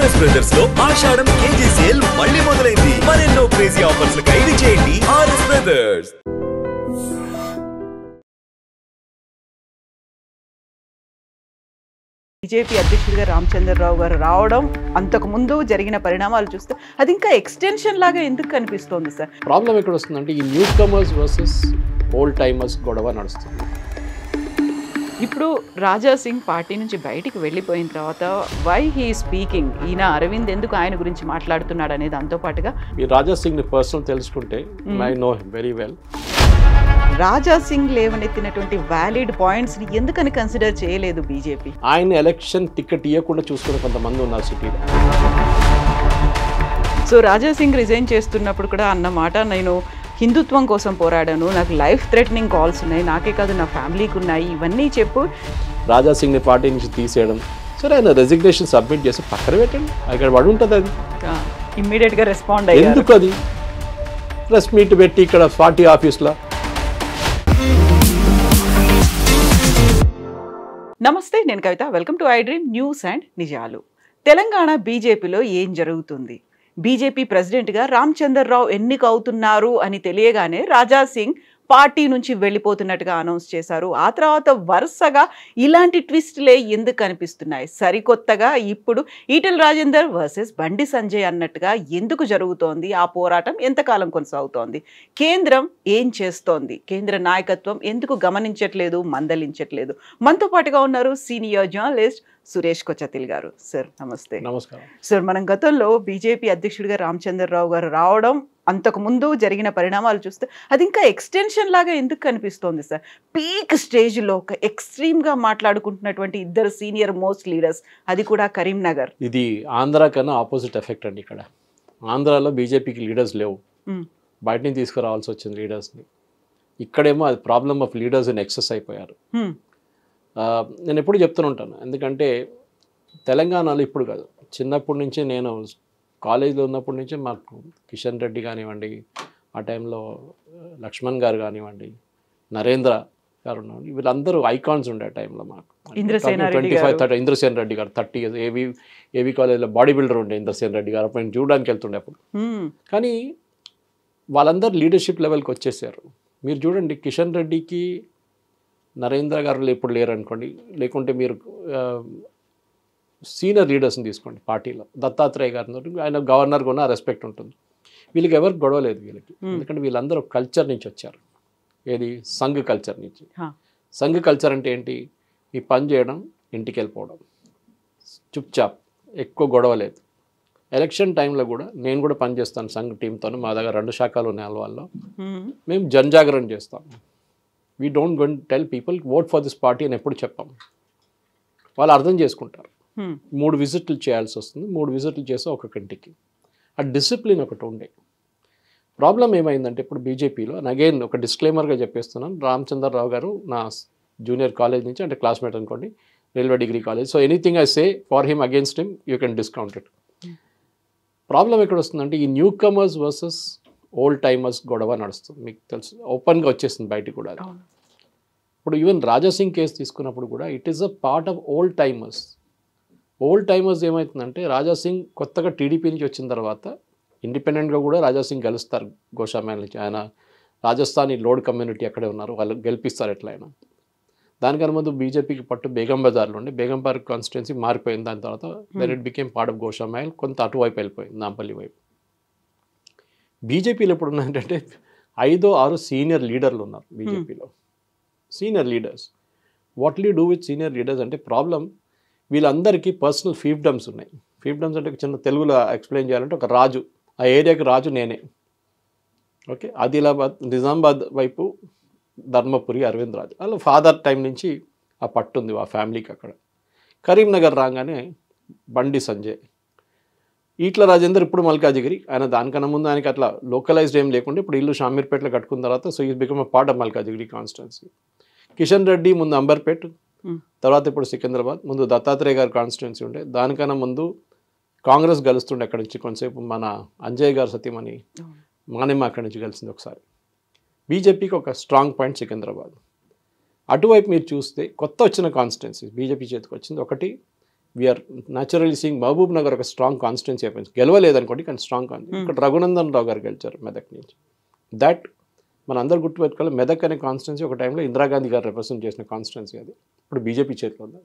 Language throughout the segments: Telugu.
ఆర్ఎస్ బ్రదర్స్ లో ఆషాఢం కేజీ సేల్ మళ్ళీ మొదలైంది. మరెన్నో క్రేజీ ఆఫర్స్ ఖైదు చేయండి ఆర్ఎస్ బ్రదర్స్. బీజేపీ అధ్యక్షుడిగా రామచంద్రరావు గారు రావడం అంతకు ముందు జరిగిన పరిణామాలు చూస్తే అది ఇంకా ఎక్స్టెన్షన్ లాగా ఎందుకు కనిపిస్తోంది సార్? ప్రాబ్లం ఎక్కడ వస్తుందంటే ఈ new comers versus old timers గొడవ నడుస్తుంది. ఇప్పుడు రాజా సింగ్ పార్టీ నుంచి బయటికి వెళ్ళిపోయిన తర్వాత వై హీ స్పీకింగ్, ఈయన అరవింద్ ఎందుకు ఆయన గురించి మాట్లాడుతున్నాడు అనే దాంతో పాటుగా ఈ రాజా సింగ్ ని పర్సనల్ తెలుసుకుంటే I know him very well. Raja Singh లేవనెత్తినటువంటి వ్యాలిడ్ పాయింట్స్ ని ఎందుకని కన్సిడర్ చేయలేదు బీజేపీ? ఆయన ఎలక్షన్ టికెట్ ఇవ్వకుండా చూసుకునే కొంతమంది ఉన్నారు సిటీలో. సో రాజా సింగ్ రిజైన్ చేస్తున్నప్పుడు కూడా అన్నమాట, నేను హిందుత్వం కోసం పోరాడాను, నాకు లైఫ్ థ్రెటనింగ్ కాల్స్ ఉన్నాయి, నాకే కాదు నా ఫ్యామిలీకి ఉన్నాయి, ఇవన్నీ చెప్పు రాజా సింగ్ ని పార్టీ నుంచి తీసేయడం. సరే ఆయన రెసిగ్నేషన్ సబ్మిట్ చేసి పక్కన పెట్టండి, అక్కడ పడి ఉంటుంది. అది ఇమ్మీడియట్ గా రెస్పాండ్ అయ్యారు. ఎందుకు అది ప్రెస్ మీట్ పెట్టి ఇక్కడ పార్టీ ఆఫీస్లో? నమస్తే, నేను Kavitha. Welcome to I dream news and నిజాలు. తెలంగాణ బీజేపీలో ఏం జరుగుతుంది? బీజేపీ ప్రెసిడెంట్గా రామచంద్రరావు ఎన్నిక అవుతున్నారు అని తెలియగానే రాజా సింగ్ పార్టీ నుంచి వెళ్ళిపోతున్నట్టుగా అనౌన్స్ చేశారు. ఆ తర్వాత వరుసగా ఇలాంటి ట్విస్టులే ఎందుకు కనిపిస్తున్నాయి? సరికొత్తగా ఇప్పుడు ఈటెల రాజేందర్ వర్సెస్ బండి సంజయ్ అన్నట్టుగా ఎందుకు జరుగుతోంది? ఆ పోరాటం ఎంతకాలం కొనసాగుతోంది? కేంద్రం ఏం చేస్తోంది? కేంద్ర నాయకత్వం ఎందుకు గమనించట్లేదు, మందలించట్లేదు? మనతో పాటుగా ఉన్నారు సీనియర్ జర్నలిస్ట్ సురేష్ కొచతిల్ గారు. సార్ నమస్తే. నమస్కారం సార్, మనం గతంలో బీజేపీ అధ్యక్షుడిగా రామచంద్రరావు గారు రావడం అంతకు ముందు జరిగిన పరిణామాలు చూస్తే అది ఇంకా ఎక్స్టెన్షన్ లాగా ఎందుకు కనిపిస్తోంది సార్? పీక్ స్టేజ్లో ఒక ఎక్స్ట్రీమ్గా మాట్లాడుకుంటున్నటువంటి ఇద్దరు సీనియర్ మోస్ట్ లీడర్స్, అది కూడా కరీంనగర్. ఇది ఆంధ్ర కన్నా ఆపోజిట్ ఎఫెక్ట్ అండి. ఇక్కడ ఆంధ్రాలో బీజేపీకి లీడర్స్ లేవు, బయట నుంచి తీసుకురావాల్సి వచ్చింది లీడర్స్ని. ఇక్కడేమో అది problem of leaders in excess అయిపోయారు. నేను ఎప్పుడు చెప్తూనే ఉంటాను, ఎందుకంటే తెలంగాణలో ఇప్పుడు కాదు, చిన్నప్పటి నుంచి నేను కాలేజీలో ఉన్నప్పటి నుంచి మాకు కిషన్ రెడ్డి కానివ్వండి, ఆ టైంలో లక్ష్మణ్ గారు కానివ్వండి, నరేంద్ర గారు ఉన్నాడు, వీళ్ళందరూ ఐకాన్స్ ఉండే టైంలో. మాకు 25-30 ఇంద్రసేన్ రెడ్డి గారు 30 years ఏవి కాలేజ్లో బాడీ బిల్డర్ ఉండే ఇంద్రసేన్ రెడ్డి గారు, అప్పుడు చూడడానికి వెళ్తుండే అప్పుడు. కానీ వాళ్ళందరూ లీడర్షిప్ లెవెల్కి వచ్చేసారు. మీరు చూడండి, కిషన్ రెడ్డికి నరేంద్ర గారు ఎప్పుడు లేరు అనుకోండి, లేకుంటే మీరు సీనియర్ లీడర్స్ని తీసుకోండి పార్టీలో, దత్తాత్రేయ గారిని, ఆయన గవర్నర్గా ఉన్న రెస్పెక్ట్ ఉంటుంది. వీళ్ళకి ఎవరికి గొడవ లేదు వీళ్ళకి, ఎందుకంటే వీళ్ళందరూ కల్చర్ నుంచి వచ్చారు. ఏది సంఘ్ కల్చర్ నుంచి. సంఘ్ కల్చర్ అంటే ఏంటి? ఈ పని చేయడం, ఇంటికి వెళ్ళిపోవడం, చుప్చాప్, ఎక్కువ గొడవ లేదు. ఎలక్షన్ టైంలో కూడా నేను కూడా పనిచేస్తాను సంఘ్ టీంతో, మా దగ్గర 2 శాఖలు ఉన్నాయి అల్వాల్లో. మేము జనజాగరణ చేస్తాం. We don't go tell people vote for this party అని ఎప్పుడు చెప్పాం. వాళ్ళు అర్థం చేసుకుంటారు. 3 విజిట్లు చేయాల్సి వస్తుంది, 3 విజిట్లు చేస్తే ఒక్కొక్కటికి. ఆ డిసిప్లిన్ ఒకటి ఉండే. ప్రాబ్లం ఏమైందంటే ఇప్పుడు బీజేపీలో, అండ్ అగైన్ ఒక డిస్క్లైమర్గా చెప్పేస్తున్నాను, రామచంద్రరావు గారు నా జూనియర్ కాలేజ్ నుంచి, అంటే క్లాస్మేట్ అనుకోండి, railway degree college. So anything I say for him against him you can discount it. Problem ఎక్కడ వస్తుందంటే ఈ new comers versus old timers గొడవ నడుస్తుంది. మీకు తెలుసు, ఓపెన్గా వచ్చేస్తుంది బయటికి కూడా. ఇప్పుడు ఈవెన్ రాజా సింగ్ కేసు తీసుకున్నప్పుడు కూడా it is a part of old timers. Old timers ఏమవుతుందంటే, రాజా సింగ్ కొత్తగా టీడీపీ నుంచి వచ్చిన తర్వాత ఇండిపెండెంట్గా కూడా రాజా సింగ్ గెలుస్తారు గోషామహల్ నుంచి. ఆయన రాజస్థానీ లోడ్ కమ్యూనిటీ అక్కడే ఉన్నారు, వాళ్ళు గెలిపిస్తారు ఎట్లయినా. దానికన్నా ముందు బీజేపీకి పట్టు బేగం బజార్లో ఉండి, బేగం పార్క్ కాన్స్టిట్యున్సీ మారిపోయింది. దాని తర్వాత then it became part of Goshamahal, కొంత అటువైపు వెళ్ళిపోయింది, నాంపల్లి వైపు. బీజేపీలో ఇప్పుడు ఉన్నాయంటే 5-6 సీనియర్ లీడర్లు ఉన్నారు బీజేపీలో. Senior leaders, what you do with senior leaders అంటే ప్రాబ్లం, వీళ్ళందరికీ పర్సనల్ ఫీఫ్డమ్స్ ఉన్నాయి. ఫీఫ్డమ్స్ అంటే చిన్న తెలుగులో ఎక్స్ప్లెయిన్ చేయాలంటే, ఒక రాజు, ఆ ఏరియాకి రాజు నేనే. ఓకే, ఆదిలాబాద్ నిజామాబాద్ వైపు ధర్మపురి అరవింద్ రాజు, వాళ్ళ ఫాదర్ టైం నుంచి ఆ పట్టుంది ఆ ఫ్యామిలీకి అక్కడ. కరీంనగర్ రాగానే బండి సంజయ్, ఈట్ల రాజేందర్ ఇప్పుడు మల్కాజిగిరి, ఆయన దానికన్నా ముందు ఆయనకి అట్లా లోకలైజ్డ్ ఏం లేకుండా ఇప్పుడు ఇల్లు షామీర్పేటలో కట్టుకున్న తర్వాత so is become a part of Malkajgiri constituency. Kishan Reddy ముందు అంబర్పేట్, తర్వాత ఇప్పుడు సికింద్రాబాద్, ముందు దత్తాత్రేయ గారి కాన్స్టిట్యున్సీ ఉండే, దానికన్నా ముందు కాంగ్రెస్ గెలుస్తుండే అక్కడి నుంచి కొంతసేపు. మన అంజయ్ గారు సతీమణి మానేమ అక్కడి నుంచి కలిసింది ఒకసారి. బీజేపీకి ఒక స్ట్రాంగ్ పాయింట్ సికింద్రాబాద్. అటువైపు మీరు చూస్తే కొత్త వచ్చిన కాన్స్టిట్యున్సీ బీజేపీ చేతికి వచ్చింది ఒకటి we are naturally seeing Mahabubnagar ఒక స్ట్రాంగ్ కాన్స్టిట్యున్సీ అయిపోయింది, గెలవలేదనుకోండి కానీ స్ట్రాంగ్ ఇక్కడ రఘునందన్ రావు గారు గెలిచారు మెదక్ నుంచి. దట్ మన అందరు గుర్తుపెట్టుకోవాలి, మెదక్ అనే కాన్స్టిట్యున్సీ ఒక టైంలో ఇందిరాగాంధీ గారు రిప్రజెంట్ చేసిన కాన్స్టిట్యున్సీ, అది ఇప్పుడు బీజేపీ చేతిలో ఉంది.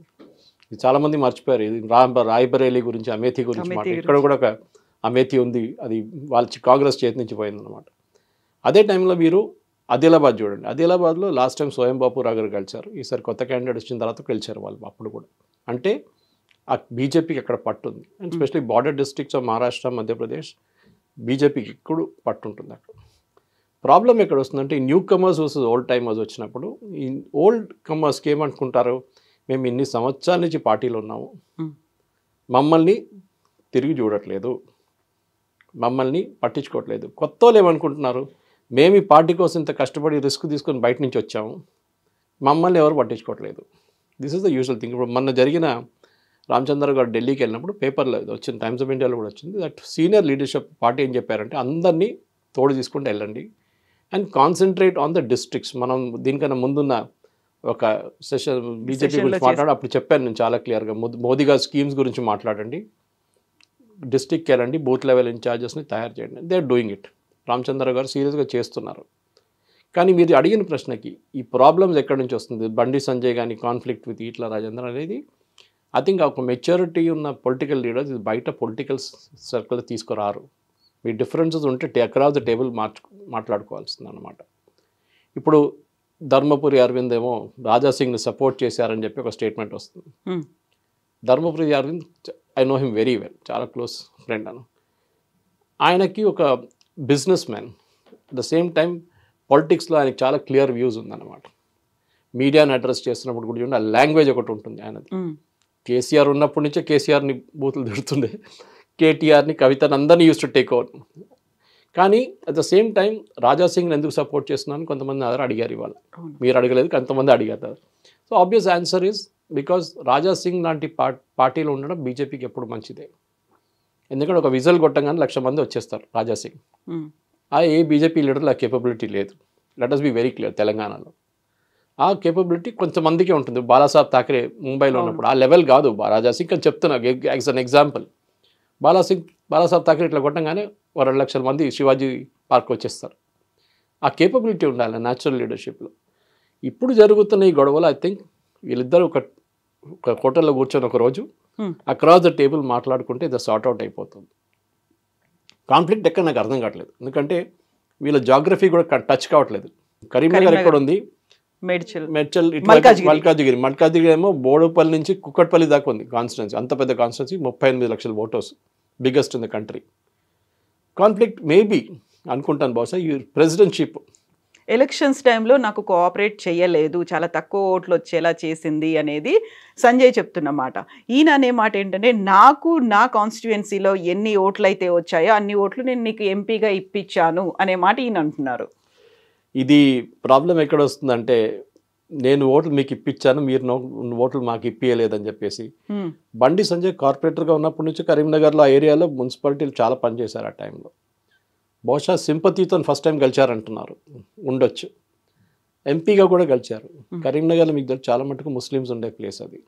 ఇది చాలామంది మర్చిపోయారు. ఇది రాయ్బరేలీ గురించి, అమేథీ గురించి మాట, ఇక్కడ కూడా ఒక అమేథీ ఉంది, అది వాళ్ళ కాంగ్రెస్ చేతి నుంచి పోయిందన్నమాట. అదే టైంలో మీరు ఆదిలాబాద్ చూడండి, ఆదిలాబాద్లో లాస్ట్ టైం స్వయం బాపురావు గారు గెలిచారు, ఈసారి కొత్త క్యాండిడేట్ వచ్చిన తర్వాత గెలిచారు వాళ్ళు అప్పుడు కూడా. అంటే ఆ బీజేపీకి అక్కడ పట్టు ఉంది. And specially border districts of Maharashtra, Madhya Pradesh బీజేపీకి ఇప్పుడు పట్టు ఉంటుంది అక్కడ. ప్రాబ్లం ఎక్కడ వస్తుందంటే ఈ new comers versus old timers వచ్చినప్పుడు, ఈ ఓల్డ్ కమర్స్కి ఏమనుకుంటారు, మేము ఇన్ని సంవత్సరాల నుంచి పార్టీలో ఉన్నాము, మమ్మల్ని తిరిగి చూడట్లేదు, మమ్మల్ని పట్టించుకోవట్లేదు. కొత్త వాళ్ళు ఏమనుకుంటున్నారు, మేము ఈ పార్టీ కోసం ఇంత కష్టపడి రిస్క్ తీసుకొని బయట నుంచి వచ్చాము, మమ్మల్ని ఎవరు పట్టించుకోవట్లేదు. This is the usual thing. ఇప్పుడు మొన్న జరిగిన రామచంద్ర గారు ఢిల్లీకి వెళ్ళినప్పుడు పేపర్లో వచ్చింది, టైమ్స్ ఆఫ్ ఇండియాలో కూడా వచ్చింది, దట్ సీనియర్ లీడర్షిప్ పార్టీ ఏం చెప్పారంటే అందరినీ తోడు తీసుకుంటూ వెళ్ళండి and concentrate on the districts. మనం దీనికన్నా ముందున్న ఒక సెషన్ బీజేపీ గురించి మాట్లాడి అప్పుడు చెప్పాను నేను చాలా క్లియర్గా, మోదీ గారి స్కీమ్స్ గురించి మాట్లాడండి, డిస్ట్రిక్ట్కి వెళ్ళండి, బూత్ లెవెల్ ఇన్ఛార్జెస్ని తయారు చేయండి. They are doing it. Ramachandra గారు సీరియస్గా చేస్తున్నారు. కానీ మీరు అడిగిన ప్రశ్నకి ఈ ప్రాబ్లమ్స్ ఎక్కడి నుంచి వస్తుంది, బండి సంజయ్ కానీ కాన్ఫ్లిక్ట్ విత్ ఈట్ల రాజేందర్ అనేది, ఐ థింక్ ఒక మెచ్యూరిటీ ఉన్న పొలిటికల్ లీడర్స్ ఇది బయట పొలిటికల్ సర్కిల్ తీసుకురారు. మీ డిఫరెన్సెస్ ఉంటే అక్రాస్ ద టేబుల్ మాట్లాడుకోవాల్సింది అన్నమాట. ఇప్పుడు ధర్మపురి అరవింద్ ఏమో రాజాసింగ్ని సపోర్ట్ చేశారని చెప్పి ఒక స్టేట్మెంట్ వస్తుంది. Dharmapuri Arvind I know him very well, చాలా క్లోజ్ ఫ్రెండ్ అను. ఆయనకి ఒక business man, at the same time పాలిటిక్స్లో ఆయనకి చాలా క్లియర్ వ్యూస్ ఉందన్నమాట. మీడియాని అడ్రస్ చేస్తున్నప్పుడు కూడా చూడండి, ఆ లాంగ్వేజ్ ఒకటి ఉంటుంది ఆయనది. కేసీఆర్ ఉన్నప్పటి నుంచే కేసీఆర్ని బూతులు తిడుతుండే, కేటీఆర్ని, కవితని అందరినీ యూస్ టు టేక్ ఓవర్. కానీ అట్ ద సేమ్ టైం రాజాసింగ్ని ఎందుకు సపోర్ట్ చేస్తున్నాను కొంతమంది అందరూ అడిగారు, ఇవాళ మీరు అడగలేదు కొంతమంది అడిగారు. So obvious answer is because Raja Singh లాంటి పార్టీలో ఉండడం బీజేపీకి ఎప్పుడు మంచిదే. ఎందుకంటే ఒక విజల్ కొట్టంగానే 1,00,000 మంది వచ్చేస్తారు రాజాసింగ్. ఏ బీజేపీ లీడర్లో ఆ కేపబిలిటీ లేదు. Let us be very clear, తెలంగాణలో ఆ కేపబిలిటీ కొంతమందికే ఉంటుంది. బాలాసాహెబ్ ఠాకరే ముంబైలో ఉన్నప్పుడు ఆ లెవెల్ కాదు రాజాసింగ్ అని చెప్తున్నా as an example. Balasaheb Thackeray ఇట్లా కొట్టంగానే 2,00,000 మంది శివాజీ పార్క్ వచ్చేస్తారు. ఆ కేపబిలిటీ ఉండాలి న్యాచురల్ లీడర్షిప్లో. ఇప్పుడు జరుగుతున్న ఈ గొడవలు ఐ థింక్ వీళ్ళిద్దరూ ఒక హోటల్లో కూర్చొని ఒక రోజు అక్రాస్ ద టేబుల్ మాట్లాడుకుంటే ఇది సార్ట్ అవుట్ అయిపోతుంది. కాన్ఫ్లిక్ట్ ఎక్కడ నాకు అర్థం కావట్లేదు, ఎందుకంటే వీళ్ళ జాగ్రఫీ కూడా టచ్ కావట్లేదు. కరీంనగర్ ఎక్కడ ఉంది, మేడ్చల్, మల్కాజిగిరి ఏమో బోడుపల్లి నుంచి కుక్కట్పల్లి దాకా ఉంది కాన్స్టిట్యున్సీ. అంత పెద్ద కాన్స్టిట్యున్సీ, 38 లక్షల voters, biggest in the country. Conflict maybe అనుకుంటాను బహుశా ఈ ప్రెసిడెంట్షిప్ ఎలక్షన్స్ టైంలో నాకు కోఆపరేట్ చేయలేదు, చాలా తక్కువ ఓట్లు వచ్చేలా చేసింది అనేది సంజయ్ చెప్తున్నమాట. ఈయన అనే మాట ఏంటంటే, నాకు నా కాన్స్టిట్యుయెన్సీలో ఎన్ని ఓట్లు అయితే వచ్చాయో అన్ని ఓట్లు నేను నీకు ఎంపీగా ఇప్పించాను అనే మాట ఈయన అంటున్నారు. ఇది ప్రాబ్లం ఎక్కడ వస్తుందంటే, నేను ఓట్లు మీకు ఇప్పించాను, మీరు ఓట్లు మాకు ఇప్పియలేదని చెప్పేసి. బండి సంజయ్ కార్పొరేటర్గా ఉన్నప్పటి నుంచి కరీంనగర్లో ఆ ఏరియాలో మున్సిపాలిటీలు చాలా పనిచేశారు. ఆ టైంలో బహుశా సింపతితో ఫస్ట్ టైం గెలిచారంటున్నారు, ఉండొచ్చు. ఎంపీగా కూడా గెలిచారు. కరీంనగర్లో మీకు చాలా మటుకు ముస్లిమ్స్ ఉండే ప్లేస్ అది.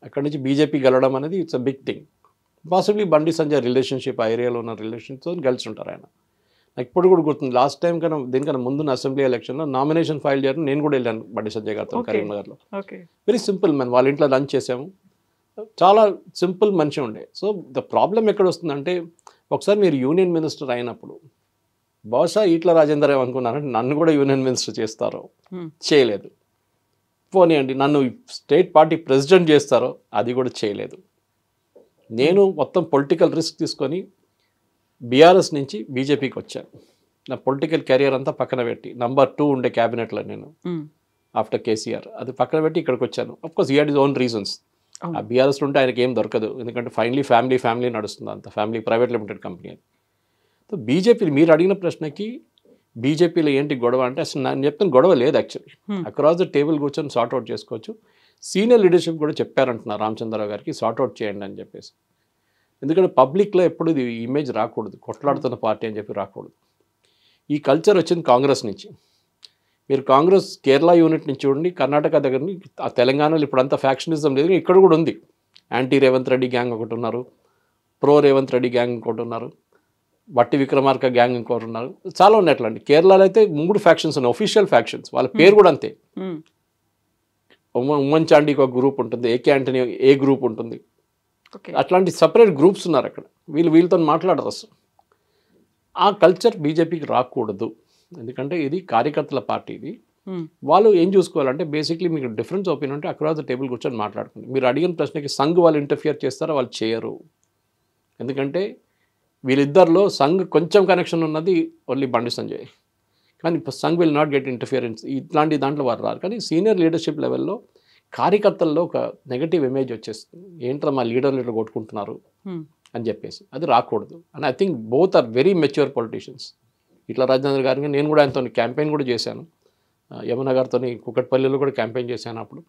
అక్కడి నుంచి బీజేపీ గెలవడం అనేది it's a big thing. Possibly Bandi Sanjay relationship, ఆ ఏరియాలో ఉన్న రిలేషన్తో గెలిచి ఉంటారు ఆయన. నాకు ఇప్పుడు కూడా గుర్తుంది, లాస్ట్ టైం కన్నా దీనికన్నా ముందున్న అసెంబ్లీ ఎలక్షన్లో నామినేషన్ ఫైల్ చేయడం నేను కూడా వెళ్ళాను బండి సంజయ్ గారితో కరీంనగర్లో. వెరీ సింపుల్ మ్యాన్, వాళ్ళ ఇంట్లో లంచ్ చేసాము, చాలా సింపుల్ మనిషి ఉండే. సో ద ప్రాబ్లం ఎక్కడ వస్తుందంటే, ఒకసారి మీరు యూనియన్ మినిస్టర్ అయినప్పుడు బహుశా ఈట్ల రాజేందర్ ఏమనుకున్నారంటే నన్ను కూడా యూనియన్ మినిస్టర్ చేస్తారో, చేయలేదు. పోనీ అండి నన్ను స్టేట్ పార్టీ ప్రెసిడెంట్ చేస్తారో, అది కూడా చేయలేదు. నేను మొత్తం పొలిటికల్ రిస్క్ తీసుకొని బీఆర్ఎస్ నుంచి బీజేపీకి వచ్చాను. నా పొలిటికల్ కెరియర్ అంతా పక్కన పెట్టి, నంబర్ 2 ఉండే క్యాబినెట్లో నేను ఆఫ్టర్ కేసీఆర్, అది పక్కన పెట్టి ఇక్కడికి వచ్చాను. Of course he had his own reasons. ఆ బీఆర్ఎస్లో ఉంటే ఆయనకి ఏం దొరకదు, ఎందుకంటే ఫైనలీ ఫ్యామిలీ నడుస్తుంది, అంత ఫ్యామిలీ ప్రైవేట్ లిమిటెడ్ కంపెనీ అది. సో బీజేపీ, మీరు అడిగిన ప్రశ్నకి బీజేపీలో ఏంటి గొడవ అంటే, అసలు నేను చెప్తాను గొడవ లేదు యాక్చువల్లీ. అక్రాస్ ద టేబుల్ కూర్చొని సార్ట్అవుట్ చేసుకోవచ్చు. సీనియర్ లీడర్షిప్ కూడా చెప్పారంటున్నారు రామచంద్రరావు గారికి, సార్ట్అవుట్ చేయండి అని చెప్పేసి. ఎందుకంటే పబ్లిక్లో ఎప్పుడు ఇది ఇమేజ్ రాకూడదు, కొట్లాడుతున్న పార్టీ అని చెప్పి రాకూడదు. ఈ కల్చర్ వచ్చింది కాంగ్రెస్ నుంచి. మీరు కాంగ్రెస్ కేరళ యూనిట్ నుంచి చూడండి, కర్ణాటక దగ్గర, ఆ తెలంగాణలో ఇప్పుడు అంత ఫ్యాక్షనిజం లేదు, ఇక్కడ కూడా ఉంది. యాంటీ రేవంత్ రెడ్డి గ్యాంగ్ ఒకటి ఉన్నారు, ప్రో రేవంత్ రెడ్డి గ్యాంగ్ ఇంకోటి ఉన్నారు, బట్టి విక్రమార్క గ్యాంగ్ ఇంకోటి ఉన్నారు, చాలా ఉన్నాయి అట్లాంటి. కేరళలో అయితే 3 ఫ్యాక్షన్స్ ఉన్నాయి, ఒఫీషియల్ ఫ్యాక్షన్స్, వాళ్ళ పేరు కూడా అంతే. ఉమ్మన్ చాండీకి ఒక గ్రూప్ ఉంటుంది, ఏకే ఆంటనీ ఏ గ్రూప్ ఉంటుంది, అట్లాంటి సపరేట్ గ్రూప్స్ ఉన్నారు అక్కడ. వీళ్ళతో మాట్లాడరు అసలు. ఆ కల్చర్ బీజేపీకి రాకూడదు, ఎందుకంటే ఇది కార్యకర్తల పార్టీ. ఇది వాళ్ళు ఏం చూసుకోవాలంటే బేసిక్లీ మీకు డిఫరెన్స్ ఒపీనియన్ ఉంటే అక్రాస్ ద టేబుల్ కూర్చొని మాట్లాడుకోండి. మీరు అడిగిన ప్రశ్నకి సంఘ్ వాళ్ళు ఇంటర్ఫియర్ చేస్తారో వాళ్ళు చేయరు, ఎందుకంటే వీళ్ళిద్దరిలో సంఘ్ కొంచెం కనెక్షన్ ఉన్నది ఓన్లీ బండి సంజయ్, కానీ Sangh will not get interference. ఇట్లాంటి దాంట్లో వారు రారు. కానీ సీనియర్ లీడర్షిప్ లెవెల్లో కార్యకర్తల్లో ఒక నెగటివ్ ఇమేజ్ వచ్చేస్తుంది, ఏంట్రా మా లీడర్లు కొట్టుకుంటున్నారు అని చెప్పేసి. అది రాకూడదు. And I think both are very mature politicians. ఇట్లా రాజేంద్ర గారికి నేను కూడా ఆయనతో క్యాంపెయిన్ కూడా చేశాను, యమున గారితో కుకట్పల్లిలో కూడా క్యాంపెయిన్ చేశాను అప్పుడు.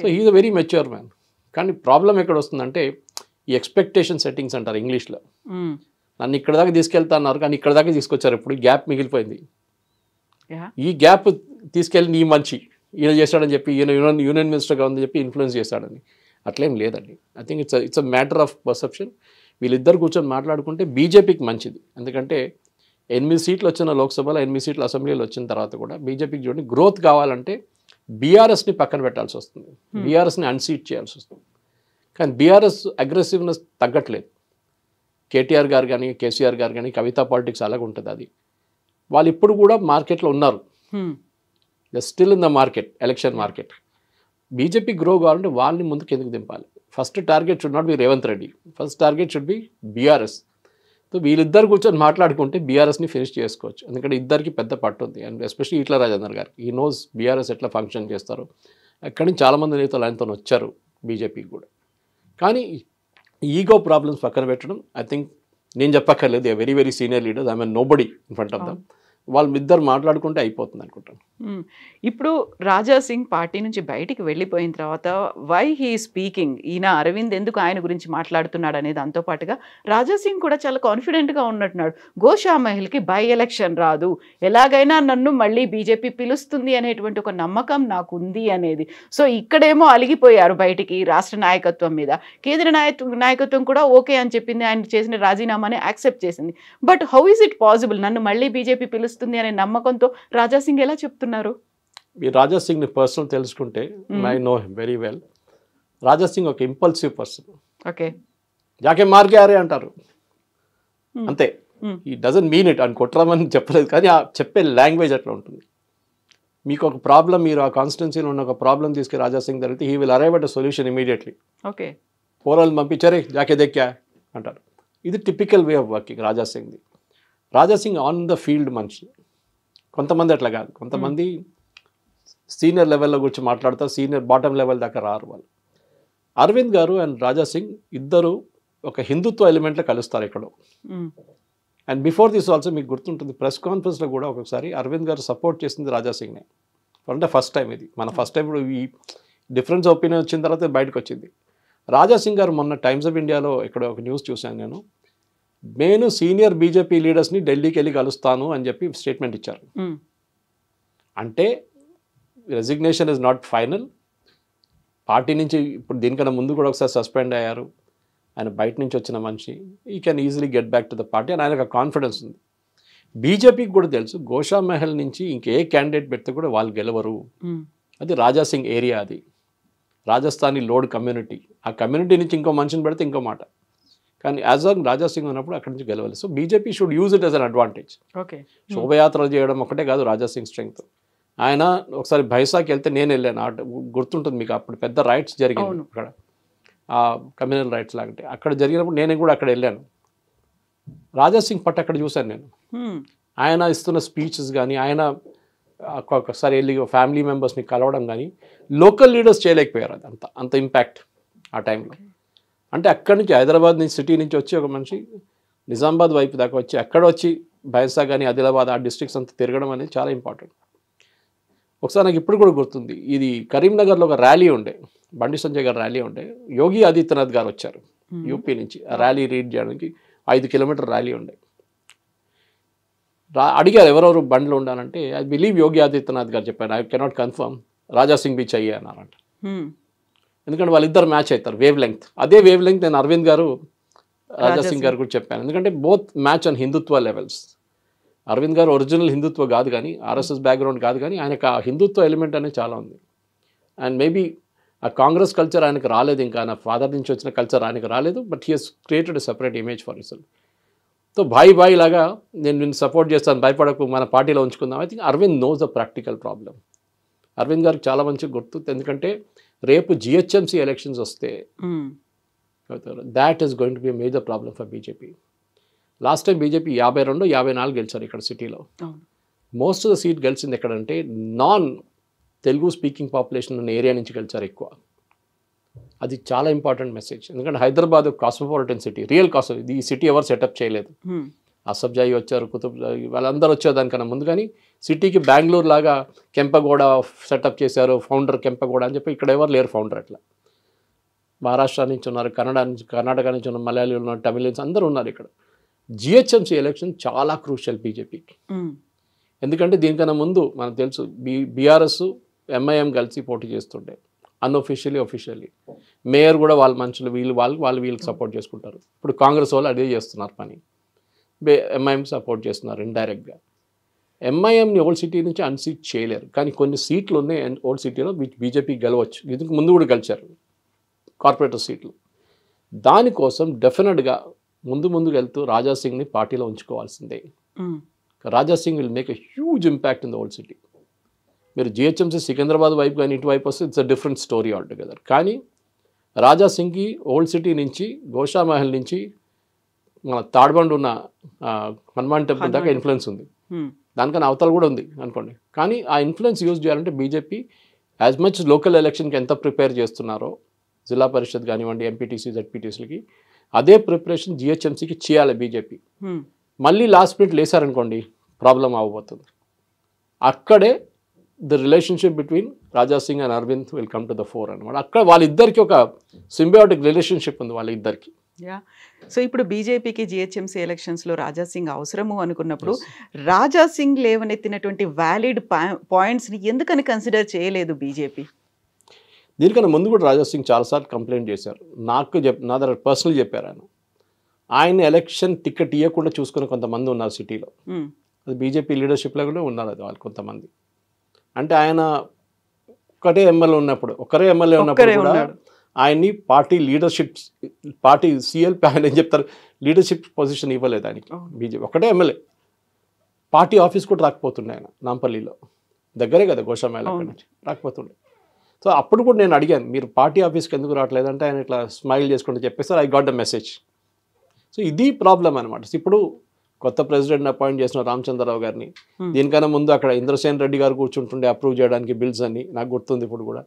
So he is a very mature man. కానీ ప్రాబ్లం ఎక్కడ వస్తుందంటే ఈ ఎక్స్పెక్టేషన్ సెట్టింగ్స్ అంటారు ఇంగ్లీష్లో. నన్ను ఇక్కడ దాకా తీసుకెళ్తా అన్నారు, కానీ ఇక్కడ దాకా తీసుకొచ్చారు. ఇప్పుడు గ్యాప్ మిగిలిపోయింది. ఈ గ్యాప్ తీసుకెళ్ళి నీ మంచి ఈయన చేశాడని చెప్పి, ఈయన యూనియన్ మినిస్టర్గా ఉందని చెప్పి ఇన్ఫ్లుయెన్స్ చేశాడని అట్లేం లేదండి. I think it's a matter of perception. వీళ్ళిద్దరు కూర్చొని మాట్లాడుకుంటే బీజేపీకి మంచిది. ఎందుకంటే 8 సీట్లు వచ్చిన లోక్సభలో, 8 సీట్లు అసెంబ్లీలో వచ్చిన తర్వాత కూడా బీజేపీకి చూడండి గ్రోత్ కావాలంటే బీఆర్ఎస్ని పక్కన పెట్టాల్సి వస్తుంది, బీఆర్ఎస్ని అన్సీట్ చేయాల్సి వస్తుంది. కానీ బీఆర్ఎస్ అగ్రెసివ్నెస్ తగ్గట్లేదు. కేటీఆర్ గారు కానీ, కేసీఆర్ గారు కానీ, కవితా పాలిటిక్స్ అలాగే ఉంటుంది. అది వాళ్ళు ఇప్పుడు కూడా మార్కెట్లో ఉన్నారు, still in the market, election market. BJP grow కావాలంటే వాళ్ళని ముందుకు ఎందుకు దింపాలి? First target should not be Revanth Reddy, first target should be BRS. So వీళ్ళిద్దరు కూర్చొని మాట్లాడుకుంటే బీఆర్ఎస్ని ఫినిష్ చేసుకోవచ్చు, ఎందుకంటే ఇద్దరికి పెద్ద పట్టు ఉంది. అండ్ ఎస్పెషల్లీ ఈటల రాజేందర్ గారికి ఈ నోస్ బీఆర్ఎస్ ఎట్లా ఫంక్షన్ చేస్తారు. అక్కడి నుంచి చాలామంది నేతలు ఆయనతో వచ్చారు బీజేపీకి కూడా. కానీ ఈగో ప్రాబ్లమ్స్ పక్కన పెట్టడం, ఐ థింక్ నేను చెప్పక్కర్లేదు, they very very senior leaders, I mean nobody in front of them. వాళ్ళిద్దరు మాట్లాడుకుంటే అయిపోతుంది అనుకుంటాను. ఇప్పుడు రాజా సింగ్ పార్టీ నుంచి బయటికి వెళ్ళిపోయిన తర్వాత వై హీ స్పీకింగ్, ఈయన అరవింద్ ఎందుకు ఆయన గురించి మాట్లాడుతున్నాడు అనే దాంతో పాటుగా రాజా సింగ్ కూడా చాలా కాన్ఫిడెంట్గా ఉన్నట్టున్నాడు. గోషా మహల్కి బై ఎలక్షన్ రాదు, ఎలాగైనా నన్ను మళ్ళీ బీజేపీ పిలుస్తుంది అనేటువంటి ఒక నమ్మకం నాకు ఉంది అనేది. సో ఇక్కడేమో అలిగిపోయారు బయటికి రాష్ట్ర నాయకత్వం మీద. కేంద్ర నాయకత్వం కూడా ఓకే అని చెప్పింది, ఆయన చేసిన రాజీనామాని యాక్సెప్ట్ చేసింది. But how is it possible నన్ను మళ్ళీ బీజేపీ పిలుస్తుంది అనే నమ్మకంతో రాజా సింగ్ ఎలా చెప్తున్నారు? ఈ రాజా సింగ్ని పర్సనల్ తెలుసుకుంటే I know him very well. Raja Singh ఒక ఇంపల్సివ్ పర్సన్. ఓకే, జాకే మార్కే ఆరే అంటారు అంతే. ఈ డజంట్ మీన్ ఇట్ అని కొట్టమని చెప్పలేదు, కానీ ఆ చెప్పే లాంగ్వేజ్ అట్లా ఉంటుంది. మీకు ఒక ప్రాబ్లం, మీరు ఆ కాన్స్టిట్యున్సీలో ఉన్న ఒక ప్రాబ్లం తీసుకుని రాజా సింగ్ జరిగితే he will arrive at a solution immediately. Okay, పోరాలు పంపించారే జాకే దెక్కా అంటారు. ఇది typical way of working Raja సింగ్ది. Raja Singh on the field మనిషి. కొంతమంది అట్లా కాదు, కొంతమంది సీనియర్ లెవెల్లో కూర్చొని మాట్లాడతారు, సీనియర్ బాటమ్ లెవెల్ దాకా రారు వాళ్ళు. అరవింద్ గారు అండ్ రాజా సింగ్ ఇద్దరు ఒక హిందుత్వ ఎలిమెంట్లో కలుస్తారు ఎక్కడో. అండ్ బిఫోర్ దిస్ ఆల్సో మీకు గుర్తుంటుంది, ప్రెస్ కాన్ఫరెన్స్లో కూడా ఒకసారి అరవింద్ గారు సపోర్ట్ చేసింది రాజా సింగ్నే. అంటే ఫస్ట్ టైం ఇది, మన ఫస్ట్ టైం ఈ డిఫరెన్స్ ఒపీనియన్ వచ్చిన తర్వాత బయటకు వచ్చింది. రాజా సింగ్ గారు మొన్న టైమ్స్ ఆఫ్ ఇండియాలో ఇక్కడ ఒక న్యూస్ చూశాను నేను సీనియర్ బీజేపీ లీడర్స్ని ఢిల్లీకి వెళ్ళి కలుస్తాను అని చెప్పి స్టేట్మెంట్ ఇచ్చారు. అంటే resignation is not final. Party నుంచి ఇప్పుడు దీనికన్నా ముందు కూడా ఒకసారి సస్పెండ్ అయ్యారు. ఆయన బయట నుంచి వచ్చిన మనిషి, ఈ can easily get back to the party అని ఆయనకు కాన్ఫిడెన్స్ ఉంది. బీజేపీకి కూడా తెలుసు గోషా మహల్ నుంచి ఇంకే క్యాండిడేట్ పెడితే కూడా వాళ్ళు గెలవరు. అది రాజా సింగ్ ఏరియా, అది రాజస్థానీ లోడ్ కమ్యూనిటీ. ఆ కమ్యూనిటీ నుంచి ఇంకో మనిషిని పెడితే ఇంకో మాట, కానీ యాజ్ లాంగ్ రాజా సింగ్ ఉన్నప్పుడు అక్కడి నుంచి గెలవాలి. So BJP should use it as an advantage. Okay, శోభయాత్రలు చేయడం ఒకటే కాదు రాజా సింగ్ స్ట్రెంగ్త్. ఆయన ఒకసారి భైసాకి వెళ్తే నేను వెళ్ళాను, గుర్తుంటుంది మీకు, అప్పుడు పెద్ద రైట్స్ జరిగింది అక్కడ, ఆ కమ్యూనల్ రైట్స్ లాంటి అక్కడ జరిగినప్పుడు నేను కూడా అక్కడ వెళ్ళాను. రాజా సింగ్ పట్టు అక్కడ చూశాను నేను. ఆయన ఇస్తున్న స్పీచెస్ కానీ, ఆయన ఒక్కొక్కసారి వెళ్ళి ఫ్యామిలీ మెంబర్స్ని కలవడం కానీ లోకల్ లీడర్స్ చేయలేకపోయారు. అది అంత ఇంపాక్ట్ ఆ టైంలో. అంటే అక్కడి నుంచి హైదరాబాద్ నుంచి సిటీ నుంచి వచ్చి ఒక మనిషి నిజామాబాద్ వైపు దాకా వచ్చి అక్కడ వచ్చి బైన్సా కానీ ఆదిలాబాద్ ఆ డిస్ట్రిక్ట్స్ అంతా తిరగడం అనేది చాలా ఇంపార్టెంట్. ఒకసారి నాకు ఇప్పుడు కూడా గుర్తుంది, ఇది కరీంనగర్లో ఒక ర్యాలీ ఉండే, బండి సంజయ్ గారు ర్యాలీ ఉండే, యోగి ఆదిత్యనాథ్ గారు వచ్చారు యూపీ నుంచి. ఆ ర్యాలీ రీడ్ చేయడానికి 5 కిలోమీటర్ ర్యాలీ ఉండే. అడిగారు ఎవరెవరు బండ్లు ఉండాలంటే ఐ బిలీవ్ యోగి ఆదిత్యనాథ్ గారు చెప్పారు, I cannot confirm, Raja Singh బి చెయ్యి అన్నారంట. ఎందుకంటే వాళ్ళిద్దరు మ్యాచ్ అవుతారు వేవ్ లెంగ్త్. అదే వేవ్ లెంగ్త్ నేను అరవింద్ గారు రాజా సింగ్ గారు కూడా చెప్పాను. ఎందుకంటే both match on Hindutva levels. Arvind garu original హిందుత్వ కాదు కానీ ఆర్ఎస్ఎస్ బ్యాక్గ్రౌండ్ కాదు కానీ ఆయనకు ఆ హిందుత్వ ఎలిమెంట్ అనేది చాలా ఉంది. అండ్ మేబీ ఆ కాంగ్రెస్ కల్చర్ ఆయనకు రాలేదు, ఇంకా నా ఫాదర్ నుంచి వచ్చిన కల్చర్ ఆయనకు రాలేదు. But he has created a separate image for himself. So boy లాగా నేను నిన్ను సపోర్ట్ చేస్తాను, భయపడకు, మన పార్టీలో ఉంచుకుందాం. I think Aravind knows the practical problem. Aravind గారికి చాలా మంచి గుర్తు. ఎందుకంటే రేపు జిహెచ్ఎంసీ ఎలక్షన్స్ వస్తే that is going to be major problem for BJP. Last time BJP 52, 54 గెలిచారు ఇక్కడ సిటీలో. మోస్ట్ ఆఫ్ ద సీట్ గెలిచింది ఎక్కడంటే నాన్ తెలుగు స్పీకింగ్ పాపులేషన్ ఉన్న ఏరియా నుంచి గెలిచారు ఎక్కువ. అది చాలా ఇంపార్టెంట్ మెసేజ్. ఎందుకంటే హైదరాబాద్ కాస్మోపాలిటన్ సిటీ, రియల్ ఈ సిటీ ఎవరు సెటప్ చేయలేదు. అసబ్జాయి వచ్చారు, కుతుబ్జాయి, వాళ్ళందరూ వచ్చారు దానికన్నా ముందు. కానీ సిటీకి బెంగళూరు లాగా కెంపగౌడ సెటప్ చేశారు, ఫౌండర్ కెంపగౌడ అని చెప్పి. ఇక్కడ ఎవరు లేరు ఫౌండర్. అట్లా మహారాష్ట్ర నుంచి ఉన్నారు, కర్ణాటక నుంచి ఉన్నారు, మలయాళీలు ఉన్నారు, తమిళన్స్ అందరూ ఉన్నారు ఇక్కడ. జిహెచ్ఎంసీ ఎలక్షన్ చాలా క్రూషియల్ బీజేపీకి. ఎందుకంటే దీనికన్నా ముందు మనకు తెలుసు బీఆర్ఎస్ ఎంఐఎం కలిసి పోటీ చేస్తుండే, అన్అఫీషియలీ అఫీషియల్లీ. మేయర్ కూడా వాళ్ళ మనుషులు, వీళ్ళకి సపోర్ట్ చేసుకుంటారు. ఇప్పుడు కాంగ్రెస్ వాళ్ళు అదే చేస్తున్నారు పని, ఎంఐఎం సపోర్ట్ చేస్తున్నారు ఇండైరెక్ట్గా. ఎంఐఎంని ఓల్డ్ సిటీ నుంచి అన్సీట్ చేయలేరు, కానీ కొన్ని సీట్లు ఉన్నాయి ఓల్డ్ సిటీలో బీజేపీ గెలవచ్చు. ఇందుకు ముందు కూడా గెలిచారు కార్పొరేటర్ సీట్లు. దానికోసం డెఫినెట్గా ముందుకు వెళ్తూ రాజా సింగ్ని పార్టీలో ఉంచుకోవాల్సిందే. Raja Singh will make a huge impact in the old city. మీరు జిహెచ్ఎంసీ సికింద్రాబాద్ వైపు కానీ ఇటువైపు వస్తే it's a different story altogether. కానీ రాజా సింగ్కి ఓల్డ్ సిటీ నుంచి, గోషామహల్ నుంచి మన తాడ్బండ్ ఉన్న హనుమాన్ టెంపుల్ దాకా ఇన్ఫ్లుయెన్స్ ఉంది. దానికన్నా అవతల కూడా ఉంది అనుకోండి. కానీ ఆ ఇన్ఫ్లుయెన్స్ యూజ్ చేయాలంటే బీజేపీ యాజ్ మచ్ లోకల్ ఎలక్షన్కి ఎంత ప్రిపేర్ చేస్తున్నారో, జిల్లా పరిషత్ కానివ్వండి, ఎంపీటీసీ, జెడ్పీటీసీలకి, అదే ప్రిపరేషన్ జిహెచ్ఎంసీకి చేయాలి బీజేపీ. మళ్ళీ లాస్ట్ మినిట్ లేసారనుకోండి ప్రాబ్లం అవ్వబోతుంది. అక్కడే the relationship between Raja Singh and Arvind will come to the fore అనమాట. అక్కడ వాళ్ళిద్దరికి ఒక సింబయోటిక్ రిలేషన్షిప్ ఉంది వాళ్ళిద్దరికి. సో ఇప్పుడు బీజేపీకి జిహెచ్ఎంసీ ఎలక్షన్స్లో రాజా సింగ్ అవసరము అనుకున్నప్పుడు రాజా సింగ్ లేవనెత్తినటువంటి వ్యాలిడ్ పాయింట్స్ని ఎందుకని కన్సిడర్ చేయలేదు బీజేపీ? దీనికన్నా ముందు కూడా రాజా సింగ్ చాలాసార్లు కంప్లైంట్ చేశారు. నా దగ్గర పర్సనల్ చెప్పారు ఆయన ఎలక్షన్ టికెట్ ఇవ్వకుండా చూసుకుని కొంతమంది ఉన్నారు సిటీలో. అది బీజేపీ లీడర్షిప్లో కూడా ఉన్నారు అది వాళ్ళు కొంతమంది. అంటే ఆయన ఒకరే ఎమ్మెల్యే ఉన్నప్పుడు కూడా ఆయన్ని పార్టీ లీడర్షిప్, పార్టీ సిఎల్పి ఆయన ఏం చెప్తారు, లీడర్షిప్ పొజిషన్ ఇవ్వలేదు ఆయనకి. బీజేపీ ఒకటే ఎమ్మెల్యే, పార్టీ ఆఫీస్ కూడా రాకపోతుండే ఆయన. నాంపల్లిలో దగ్గరే కదా గోషామేళ, అక్కడి నుంచి రాకపోతుండే. సో అప్పుడు కూడా నేను అడిగాను, మీరు పార్టీ ఆఫీస్కి ఎందుకు రావట్లేదంటే ఆయన ఇట్లా స్మైల్ చేసుకుంటూ చెప్పేసారు, I got the message. So ఇది ప్రాబ్లం అనమాట. ఇప్పుడు కొత్త ప్రెసిడెంట్ని అపాయింట్ చేసిన రామచంద్రరావు గారిని, దీనికన్నా ముందు అక్కడ ఇంద్రసేన్ రెడ్డి గారు కూర్చుంటుండే అప్రూవ్ చేయడానికి బిల్స్ అన్ని, నాకు గుర్తుంది ఇప్పుడు కూడా.